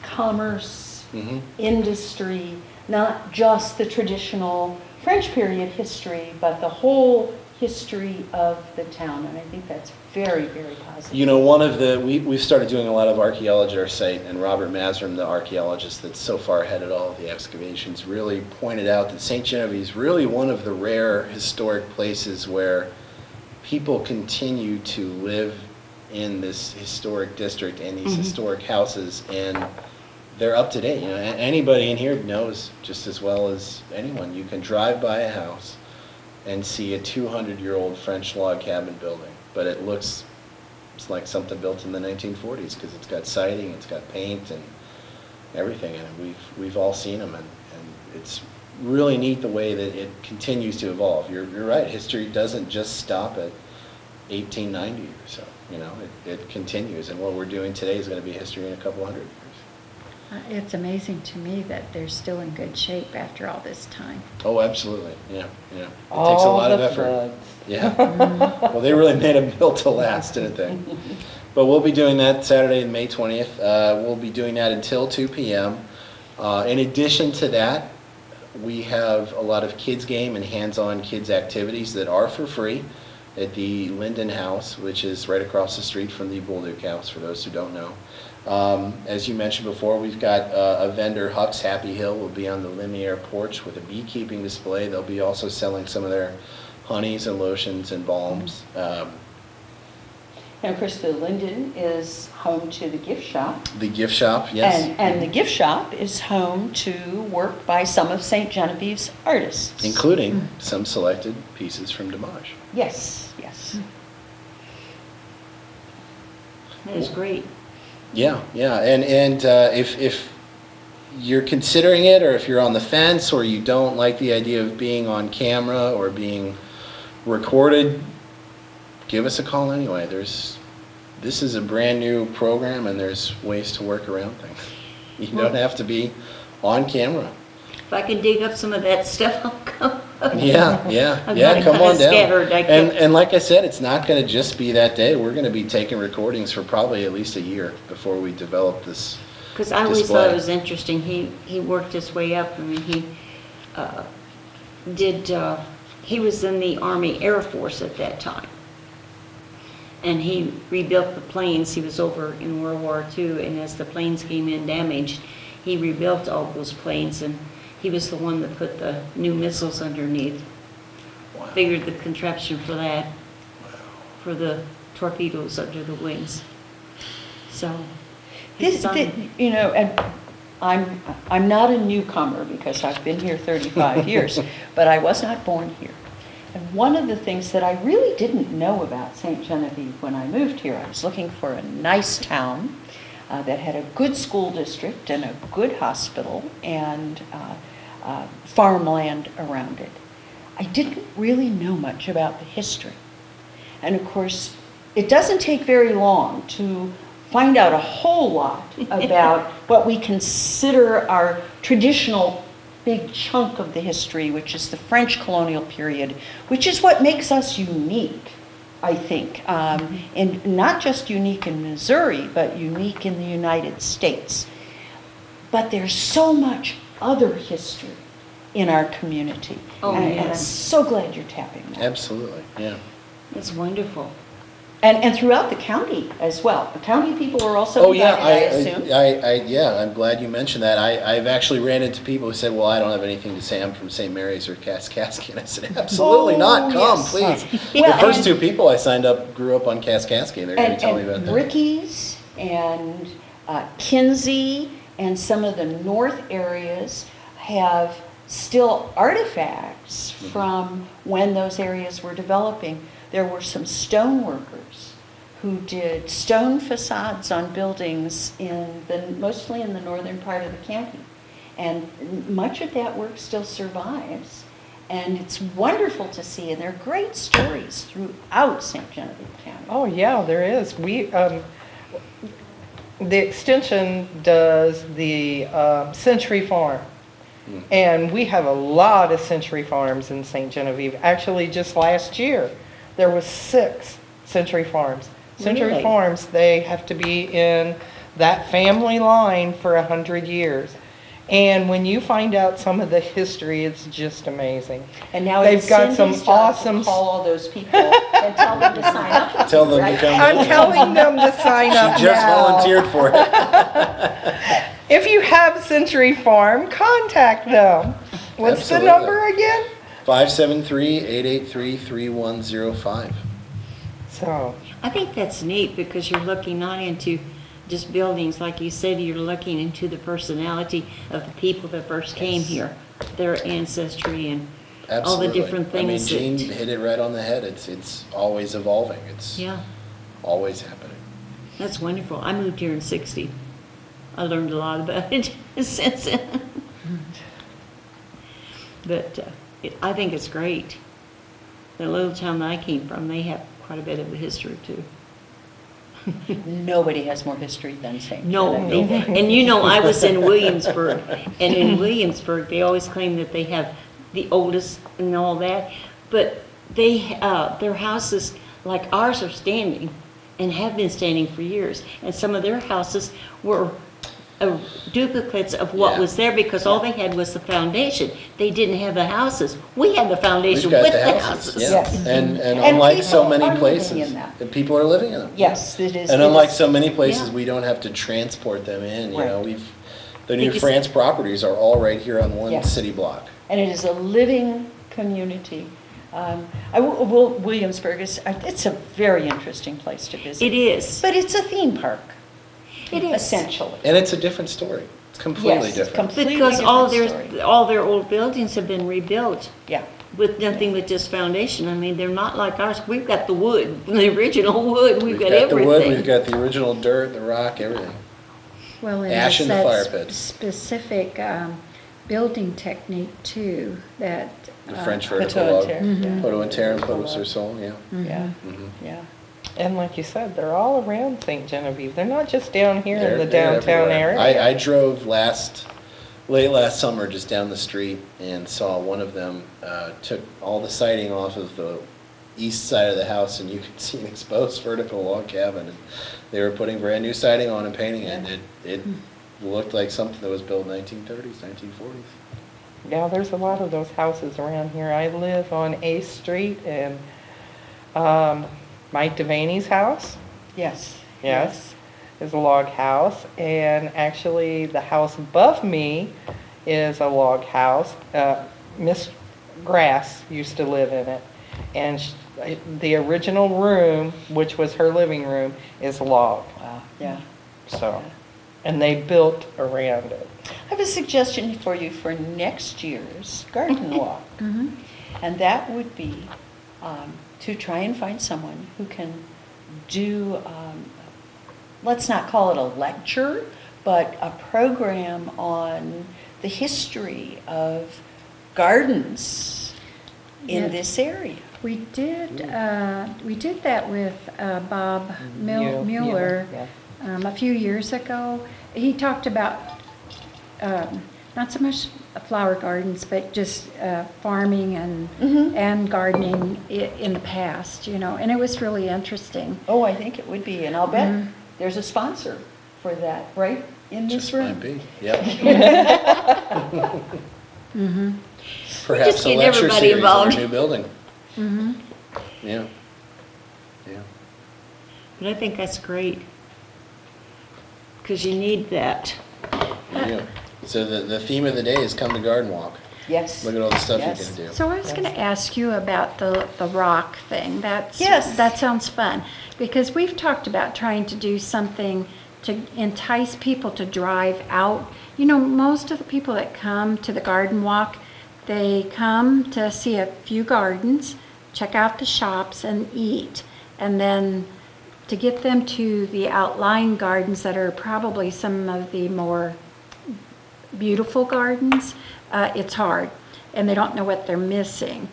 Commerce, Mhm. industry, not just the traditional French period history, but the whole history of the town, and I think that's very, very positive. One of the, we've started doing a lot of archaeology at our site, and Robert Masrum, the archaeologist that's so far ahead at all of the excavations, really pointed out that St. Genevieve is really one of the rare historic places where people continue to live in this historic district and these historic houses, and they're up to date. Anybody in here knows just as well as anyone. You can drive by a house and see a 200-year-old French log cabin building, but it's like something built in the 1940s, because it's got siding, it's got paint and everything in it. We've all seen them, and it's really neat the way that it continues to evolve. You're right, history doesn't just stop at 1890 or so. It continues, and what we're doing today is going to be history in a couple hundred years. It's amazing to me that they're still in good shape after all this time. Oh, absolutely, yeah. It takes a All lot of the effort. floods. Yeah. Well, they really made them built to last, didn't they? But we'll be doing that Saturday, May 20th. We'll be doing that until 2 p.m. In addition to that, we have a lot of kids game and hands-on kids activities that are for free at the Linden House, which is right across the street from the Bolduke House, for those who don't know. As you mentioned before, we've got a vendor, Huck's Happy Hill, will be on the Lumiere porch with a beekeeping display. They'll be also selling some of their honeys and lotions and balms. And of course, the Linden is home to the gift shop. The gift shop, yes. And the gift shop is home to work by some of St. Genevieve's artists. Including some selected pieces from Dimash. Yes, yes. That is great. Yeah, and if you're considering it, or if you're on the fence, or you don't like the idea of being on camera or being recorded, give us a call anyway. This is a brand new program, and there's ways to work around things. You don't have to be on camera. If I can dig up some of that stuff, I'll come. Yeah, I'm kinda come on down. scattered. And like I said, it's not going to just be that day. We're going to be taking recordings for probably at least a year before we develop this. Because I always display. thought it was interesting. He worked his way up. I mean, he was in the Army Air Force at that time. And he rebuilt the planes. He was over in World War II, and as the planes came in damaged, he rebuilt all those planes, and he was the one that put the new missiles underneath. Wow. Figured the contraption for that, for the torpedoes under the wings. So, he's done- And I'm not a newcomer because I've been here 35 years, but I was not born here. And one of the things that I really didn't know about St. Genevieve when I moved here, I was looking for a nice town that had a good school district and a good hospital and farmland around it. I didn't really know much about the history. And of course, it doesn't take very long to find out a whole lot about what we consider our traditional big chunk of the history, which is the French colonial period, which is what makes us unique, I think. And not just unique in Missouri, but unique in the United States. But there's so much other history in our community. Oh, and I'm yes. so glad you're tapping that. Absolutely, yeah. That's wonderful. And throughout the county as well. The county people are also Oh, yeah, invited, I assume. yeah, I'm glad you mentioned that. I've actually ran into people who said, well, I don't have anything to say, I'm from St. Mary's or Kaskaskia. And I said, absolutely not, come, yes. please. Well, The first and- two people I signed up grew up on Kaskaskia, and they're going to tell me about And that. Ricky's and Kinsey and some of the north areas have still artifacts Mm-hmm. from when those areas were developing. There were some stone workers who did stone facades on buildings mostly in the northern part of the county. And much of that work still survives. And it's wonderful to see, and there are great stories throughout St. Genevieve County. Oh, yeah, there is. The extension does the Century Farm. And we have a lot of Century Farms in St. Genevieve. Actually, just last year, there was 6 Century Farms. Century Really? Farms, they have to be in that family line for 100 years. And when you find out some of the history, it's just amazing. And now They've it's got some Cindy's job awesome- to call all those people and tell them to sign up. Tell them to right? come. I'm telling them to sign up She just now. volunteered for it. If you have Century Farm, contact them. What's the Absolutely. number again? 573-883-3105. So, I think that's neat because you're looking not into just buildings, like you said, you're looking into the personality of the people that first came Yes. here, their ancestry and all the Absolutely. different things. I mean, Jean that- hit it right on the head. It's always evolving. It's Yeah, always happening. that's wonderful. I moved here in '60. I learned a lot about it since then. But I think it's great. The little town that I came from, they have quite a bit of a history too. Nobody has more history than St. No, Genevieve. and you know, I was in Williamsburg, and in Williamsburg, they always claim that they have the oldest and all that, but their houses, like ours, are standing and have been standing for years, and some of their houses were duplicates of what Yeah. was there because all they had was the foundation. They didn't have the houses. We had the foundation We've got with the the houses. houses. Yeah. Yes. And And unlike so people many are living places, in that. the people are living in them. Yes, it is. And it unlike is. so many places, Yeah. we don't have to transport them in, you Right. know, the New Because- France properties are all right here on one Yes. city block. And it is a living community. Williamsburg it's a very interesting place to visit. It is. But it's a theme park, It is. essentially. And it's a different story. It's completely Yes, different. completely Because different story. all their old buildings have been rebuilt Yeah. with nothing but just foundation. I mean, they're not like ours. We've got the wood, the original wood. We've got the everything. wood, we've got the original dirt, the rock, everything. Well, and Ash it's in the that fire pits. specific building technique too, that. The French Coteau vertical and log. terre, Poteau and terre and poteau sur sol, yeah. Yeah, Mhm. yeah. and like you said, they're all around St. Genevieve. They're not just down here in the They're downtown everywhere. area. I drove late last summer just down the street and saw one of them took all the siding off of the east side of the house, and you could see an exposed vertical log cabin. And they were putting brand new siding on and painting it. And it looked like something that was built 1930s, 1940s. Yeah, there's a lot of those houses around here. I live on 8th Street, and Mike Devaney's house, Yes. yes, is a log house. And actually, the house above me is a log house. Miss Grass used to live in it. And the original room, which was her living room, is log. Wow, yeah. So, and they built around it. I have a suggestion for you for next year's garden walk. Mhm. And that would be to try and find someone who can do, let's not call it a lecture, but a program on the history of gardens in Yeah. this area. We did that with Bob Mueller Yeah. a few years ago. He talked about not so much flower gardens, but just farming and Mm-hmm. and gardening in the past, and it was really interesting. Oh, I think it would be, and I'll bet there's a sponsor for that, right, in this Just might room? be, yep. We Perhaps just a get lecture everybody series in our involved. new building. Yeah. Yeah. But I think that's great. Because you need that. Yeah. So the theme of the day is come to Garden Walk. Yes. Look at all the stuff Yes. you can do. So I was going to ask you about the rock thing. Yes. That sounds fun, because we've talked about trying to do something to entice people to drive out. Most of the people that come to the garden walk, they come to see a few gardens, check out the shops, and eat. And then to get them to the outlying gardens that are probably some of the more beautiful gardens, it's hard, and they don't know what they're missing.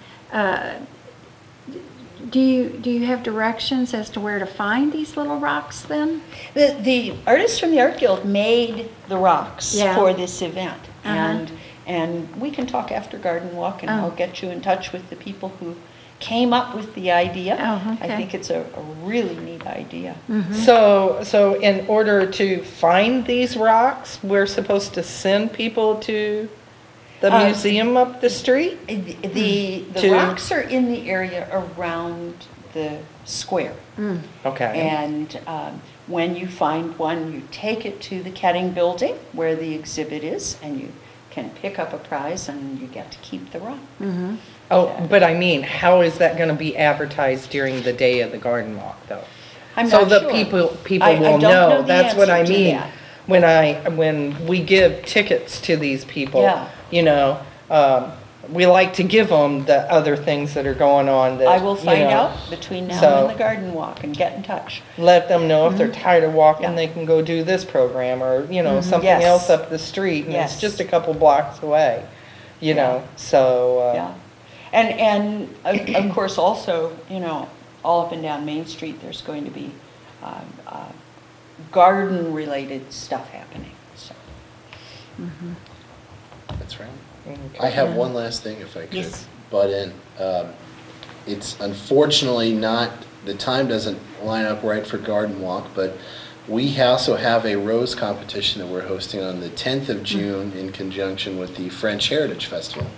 Do you have directions as to where to find these little rocks then? The artists from the Art Guild made the rocks Yeah. for this event. Uh-huh. And we can talk after Garden Walk, and Oh. I'll get you in touch with the people who came up with the idea. Oh, okay. I think it's a really neat idea. So in order to find these rocks, we're supposed to send people to the museum up the street? The To- rocks are in the area around the square. Okay. And when you find one, you take it to the Ketting Building where the exhibit is, and you can pick up a prize and you get to keep the rock. Oh, but I mean, how is that going to be advertised during the day of the garden walk, though? I'm So not that sure. people I will don't know the That's what I answer to mean. that. When we give tickets to these people, Yeah. we like to give them the other things that are going on that, I will find you know, out between now so- and the garden walk and get in touch. let them know if they're tired of walking, Yeah. they can go do this program or, something Yes. else up the street. And Yes. it's just a couple blocks away, so. Yeah. And of course also, all up and down Main Street, there's going to be garden-related stuff happening, so. That's right. Okay. I have one last thing, if I could Yes. butt in. It's unfortunately not, the time doesn't line up right for Garden Walk, but we also have a rose competition that we're hosting on the 10th of June in conjunction with the French Heritage Festival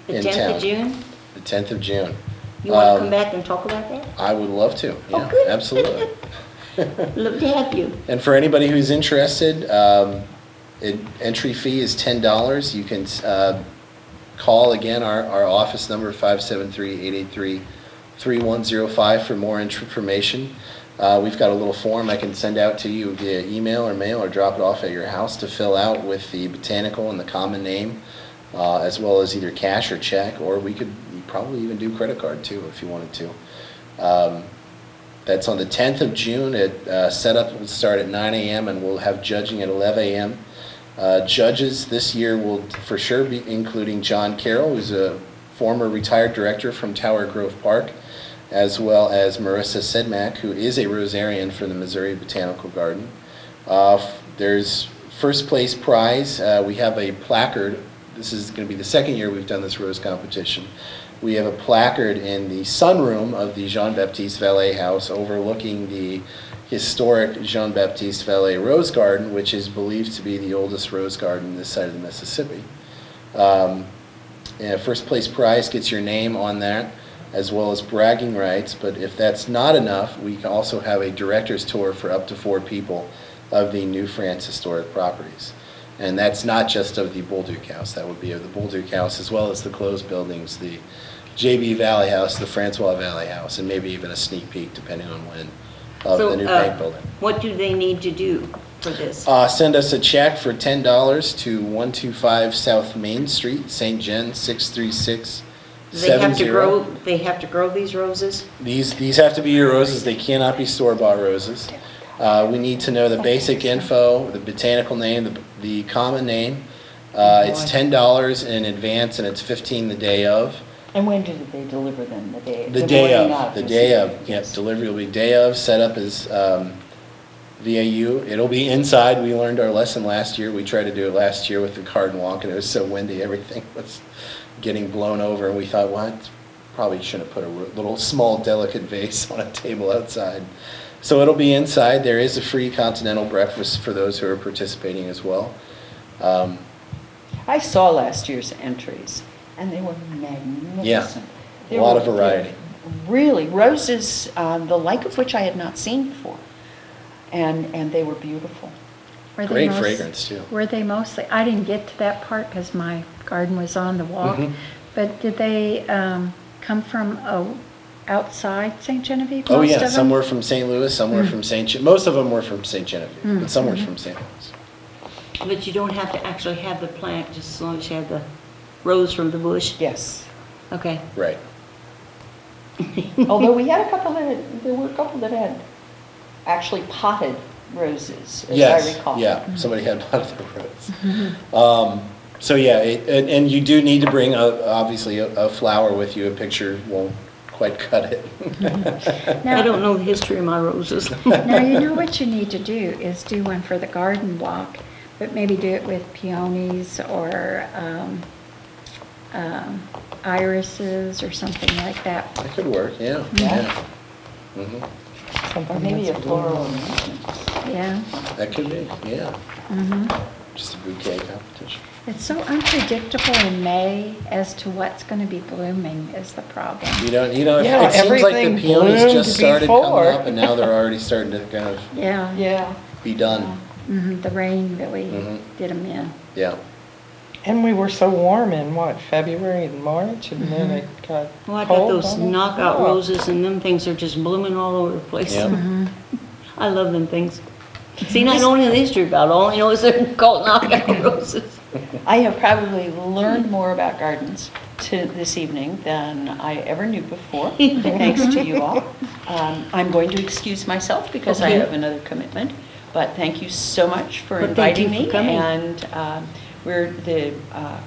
The in 10th town. of June? The 10th of June. You want to come Um, back and talk about that? I would love to, yeah, good. absolutely. Love to have you. And for anybody who's interested, entry fee is $10. You can call again our office number, 573-883-3105 for more information. We've got a little form I can send out to you via email or mail or drop it off at your house to fill out with the botanical and the common name, as well as either cash or check, or we could probably even do credit card too if you wanted to. That's on the 10th of June. Setup will start at 9 a.m. and we'll have judging at 11 a.m. Judges this year will for sure be including John Carroll, who's a former retired director from Tower Grove Park, as well as Marissa Sedmak, who is a rosarian for the Missouri Botanical Garden. There's first place prize. We have a placard. This is going to be the second year we've done this rose competition. We have a placard in the sunroom of the Jean-Baptiste Vallée House overlooking the historic Jean-Baptiste Vallée Rose Garden, which is believed to be the oldest rose garden this side of the Mississippi. First place prize gets your name on that, as well as bragging rights, but if that's not enough, we can also have a director's tour for up to 4 people of the New France Historic Properties. And that's not just of the Bolduc House, that would be of the Bolduc House as well as the closed buildings, the J.B. Valley House, the Francois Valley House, and maybe even a sneak peek, depending on when, of the new bank building. What do they need to do for this? Send us a check for $10 to 125 South Main Street, St. John, 63670. They have to grow these roses? These have to be your roses, they cannot be store-bought roses. We need to know the basic info, the botanical name, the common name. It's $10 in advance and it's $15 the day of. And when did they deliver them? The day The day morning of, the is day it? of, yes, delivery will be day of, setup is VAU. It'll be inside. We learned our lesson last year. We tried to do it last year with the garden walk, and it was so windy, everything was getting blown over, and we thought, well, I probably shouldn't have put a little small delicate vase on a table outside. So it'll be inside. There is a free continental breakfast for those who are participating as well. I saw last year's entries, and they were magnificent. A lot of variety. Really, roses, the like of which I had not seen before, and they were beautiful. Were they Great most- fragrance, too. Were they mostly, I didn't get to that part because my garden was on the walk, Mhm. but did they come from outside St. Genevieve, Oh, most yeah, of them? some were from St. Louis, some were from most of them were from St. Genevieve, but some were from St. Louis. But you don't have to actually have the plant, just as long as you have the rose from the bush? Yes. Okay. Right. Although we had there were a couple that had actually potted roses, as Yes, I recall. yeah, somebody had one of the roads. So yeah, and you do need to bring, obviously, a flower with you. A picture won't quite cut it. I don't know the history of my roses. Now, you know what you need to do is do one for the garden walk, but maybe do it with peonies or irises or something like that. That could work, yeah. Yeah. Mhm. Or maybe a floral arrangement. Yeah. That could be, yeah. Mhm. Just a bouquet competition. It's so unpredictable in May as to what's going to be blooming is the problem. Yeah, Yeah, it seems like the everything peonies bloomed just started before. coming up, and now they're already starting to kind of Yeah. Yeah. be done. The rain that we Mhm. did them in. Yeah. And we were so warm in what, February and March, and then it got Well, I got cold those on us. knockout Oh. roses, and them things are just blooming all over the place. Yeah. I love them things. See, not only the history about it, all I know is they're called knockout roses. I have probably learned more about gardens this evening than I ever knew before, thanks to you all. I'm going to excuse myself because I Okay. have another commitment, but thank you so much for Well, thank you inviting for me. coming. And the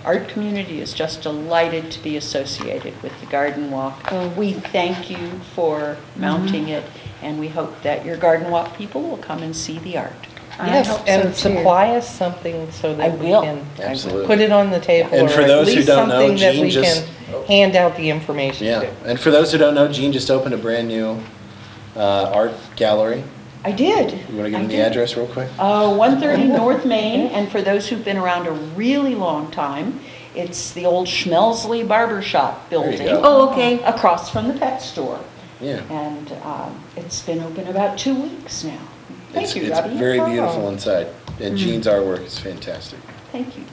art community is just delighted to be associated with the Garden Walk. We thank you for mounting it, and we hope that your Garden Walk people will come and see the art. I Yes, hope and so, too. supply us something so I that we will. can Absolutely. put it on the table. And for or those at who least don't know, something that Jean we just- can hand out the information Yeah, to. and for those who don't know, Jean just opened a brand-new art gallery. I did. You want to give I them the did. address real quick? 130 North Main, and for those who've been around a really long time, it's the old Schmelzley Barber Shop There you building go. Oh, okay. across from the pet store. Yeah. And it's been open about 2 weeks now. Thank you, It's Robbie. very Oh. beautiful inside, and Jean's artwork is fantastic. Thank you.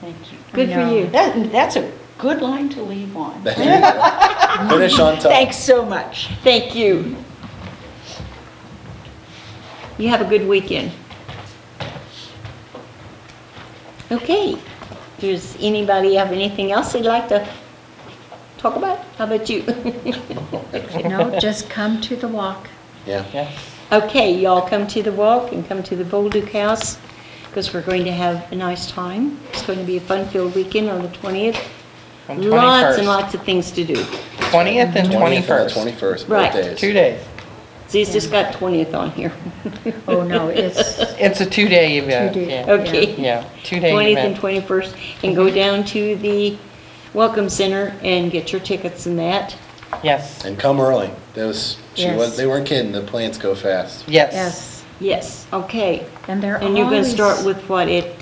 Thank you. Good for No. you. That's a good line to leave on. There you go. Finish on top. Thanks so much. Thank you. You have a good weekend. Okay. Does anybody have anything else they'd like to talk about? How about you? You know, just come to the walk. Yeah. Yes. Okay, y'all come to the walk and come to the Bolduc House because we're going to have a nice time. It's going to be a fun-filled weekend on the 20th. On Lots and 21st. lots of things to do. 20th and 21st. 21st, Right. both days. 2 days. See, it's just got 20th on here. Oh, no, it's It's a 2-day event. 2 day. Yeah. Okay. Yeah, 2-day 20th and event. 21st, and go down to the Welcome Center and get your tickets and that. Yes, And come early. Yes. They weren't kidding, the plants go fast. yes. yes, Yes, okay. and they're And you're gonna always- start with what, at,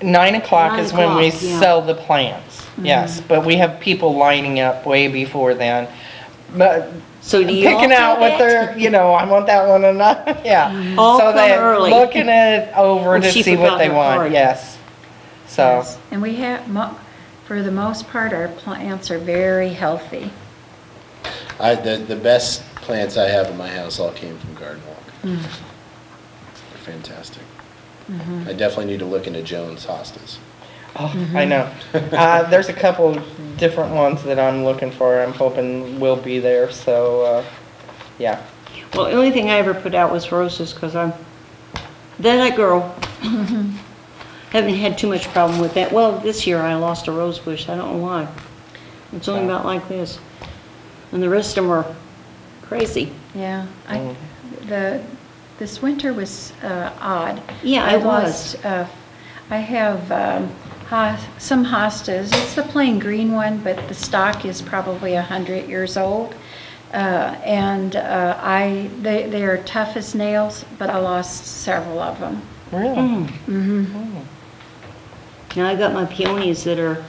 9 o'clock is when we 9 o'clock, yeah. sell the plants. Yes, but we have people lining up way before then. But so do you picking all out do what that? they're, I want that one and that, yeah. All So come they're early. looking it over Oh, to she see what forgot they her want, card. yes. So, Yes. And we have, for the most part, our plants are very healthy. The best plants I have in my house all came from Garden Walk. They're fantastic. I definitely need to look into Jones hostas. oh, I know. There's a couple different ones that I'm looking for, I'm hoping will be there, so, yeah. Well, the only thing I ever put out was roses, because that girl. Haven't had too much problem with that. Well, this year I lost a rose bush, I don't know why. It's only about like this. And the rest of them are crazy. Yeah, Mm. This winter was odd. Yeah, I it was. lost, I have some hostas. It's the plain green one, but the stock is probably 100 years old. They are tough as nails, but I lost several of them. Really? Now I got my peonies that are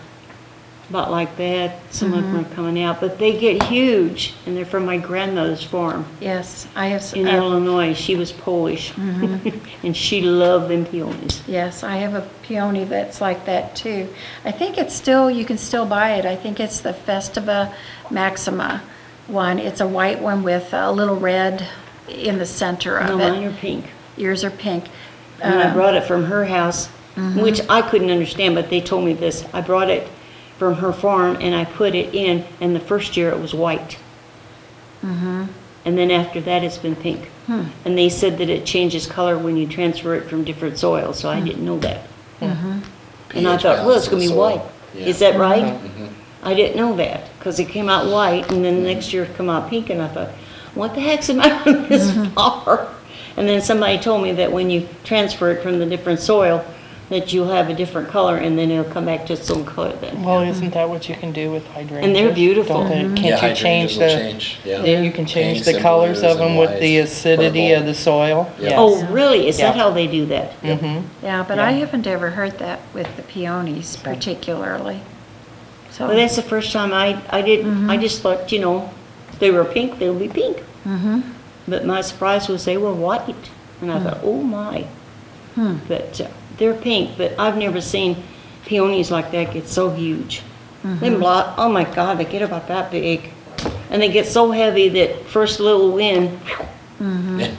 about like that. Some of them are coming out, but they get huge, and they're from my grandmother's farm Yes, I have. in Illinois. She was Polish, and she loved them peonies. Yes, I have a peony that's like that too. I think it's still, you can still buy it. I think it's the Festiva Maxima one. It's a white one with a little red in the center No, of mine it. are pink. Yours are pink. And I brought it from her house, which I couldn't understand, but they told me this. I brought it from her farm and I put it in, and the first year it was white. And then after that it's been pink. And they said that it changes color when you transfer it from different soils, so I didn't know that. And I pH thought, well, it's balance gonna of be the soil. white. Yeah. Is that right? I didn't know that, because it came out white, and then the next year it come out pink, and I thought, what the heck's the matter with this flower? And then somebody told me that when you transfer it from the different soil, that you'll have a different color, and then it'll come back to its own color then. Well, isn't that what you can do with hydrangeas? And they're beautiful. Don't they? Yeah, Can't you change hydrangeas will the, change, yeah. yeah, you can change Pinks the and colors blues of them and with the whites, acidity purple. of the soil? Yeah. Oh, really? Is that Yeah. how they do that? Yeah, but I haven't ever heard that with the peonies particularly. So, Well, that's the first time I didn't, I just thought, you know, they were pink, they'll be pink. But my surprise was they were white, and I thought, oh my. But they're pink, but I've never seen peonies like that get so huge. Them oh my God, they get about that big. And they get so heavy that first little wind, Yeah.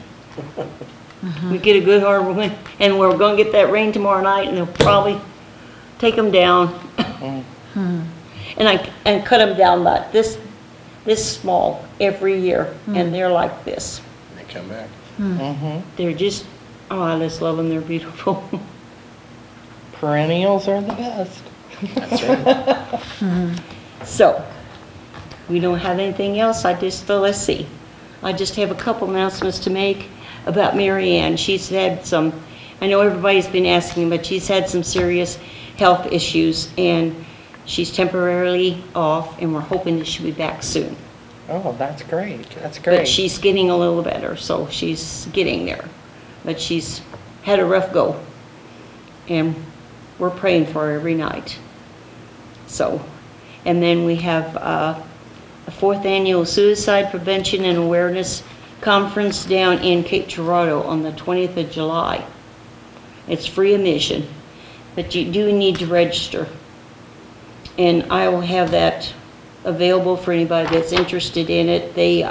we get a good hard wind, and we're gonna get that rain tomorrow night, and they'll probably take them down. And I cut them down about this small every year, and they're like this. They come back. They're just, oh, I just love them, they're beautiful. Perennials are the best. That's right. So, we don't have anything else, let's see. I just have a couple announcements to make about Mary Ann. She's had some, I know everybody's been asking, but she's had some serious health issues, and she's temporarily off, and we're hoping that she'll be back soon. Oh, that's great. That's But great. she's getting a little better, so she's getting there. But she's had a rough go, and we're praying for her every night. So, and then we have a 4th annual Suicide Prevention and Awareness Conference down in Cape Girardeau on the 20th of July. It's free admission, but you do need to register. And I will have that available for anybody that's interested in it. They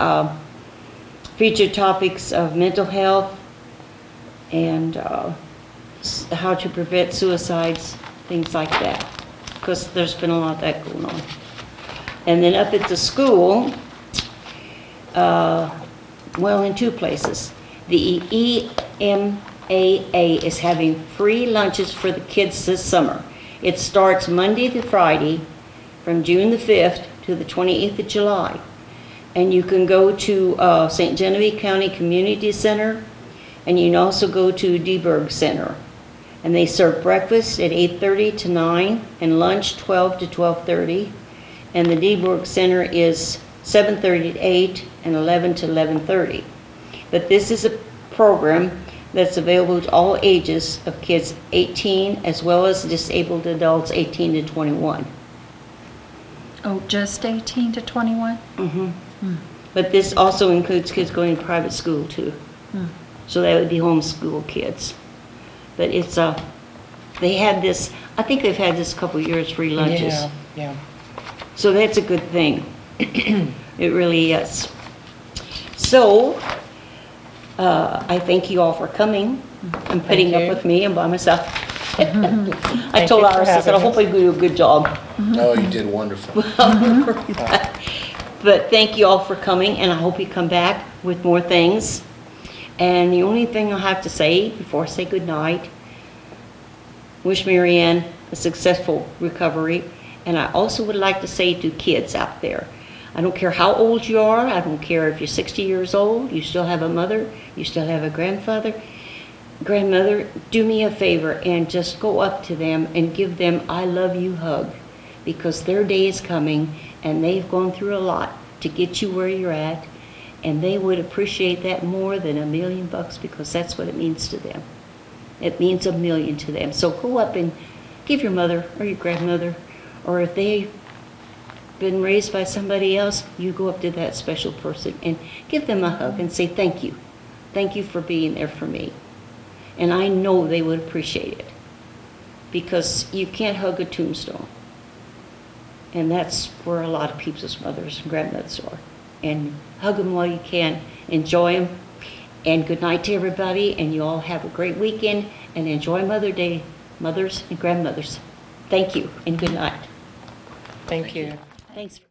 feature topics of mental health and how to prevent suicides, things like that, because there's been a lot of that going on. And then up at the school, well, in 2 places, the EMAA is having free lunches for the kids this summer. It starts Monday to Friday from June the 5th to the 28th of July. And you can go to St. Genevieve County Community Center, and you can also go to DeBerg Center. And they serve breakfast at 8:30 to 9 and lunch 12 to 12:30. And the DeBerg Center is 7:30 to 8 and 11 to 11:30. But this is a program that's available to all ages of kids 18 as well as disabled adults 18 to 21. oh, just 18 to 21? But this also includes kids going to private school too. So that would be homeschool kids. But it's they had this, I think they've had this a couple of years, free lunches. Yeah, yeah. So that's a good thing. It really is. So, I thank you all for coming and putting up you. with me and by myself. I Thank told you for Iris, I said, I having hope I do a good job. Oh, you did wonderful. But thank you all for coming, and I hope you come back with more things. And the only thing I have to say before I say goodnight, wish Mary Ann a successful recovery. And I also would like to say to kids out there, I don't care how old you are. I don't care if you're 60 years old. You still have a mother. You still have a grandmother. Do me a favor and just go up to them and give them I love you hug, because their day is coming and they've gone through a lot to get you where you're at, and they would appreciate that more than $1 million, because that's what it means to them. It means $1 million to them. So go up and give your mother or your grandmother, or if they've been raised by somebody else, you go up to that special person and give them a hug and say thank you. Thank you for being there for me. And I know they would appreciate it, because you can't hug a tombstone. And that's where a lot of people's mothers and grandmothers are. And hug them while you can. Enjoy them. And good night to everybody. And you all have a great weekend. And enjoy Mother Day, mothers and grandmothers. Thank you and good night. Thank you. Thanks.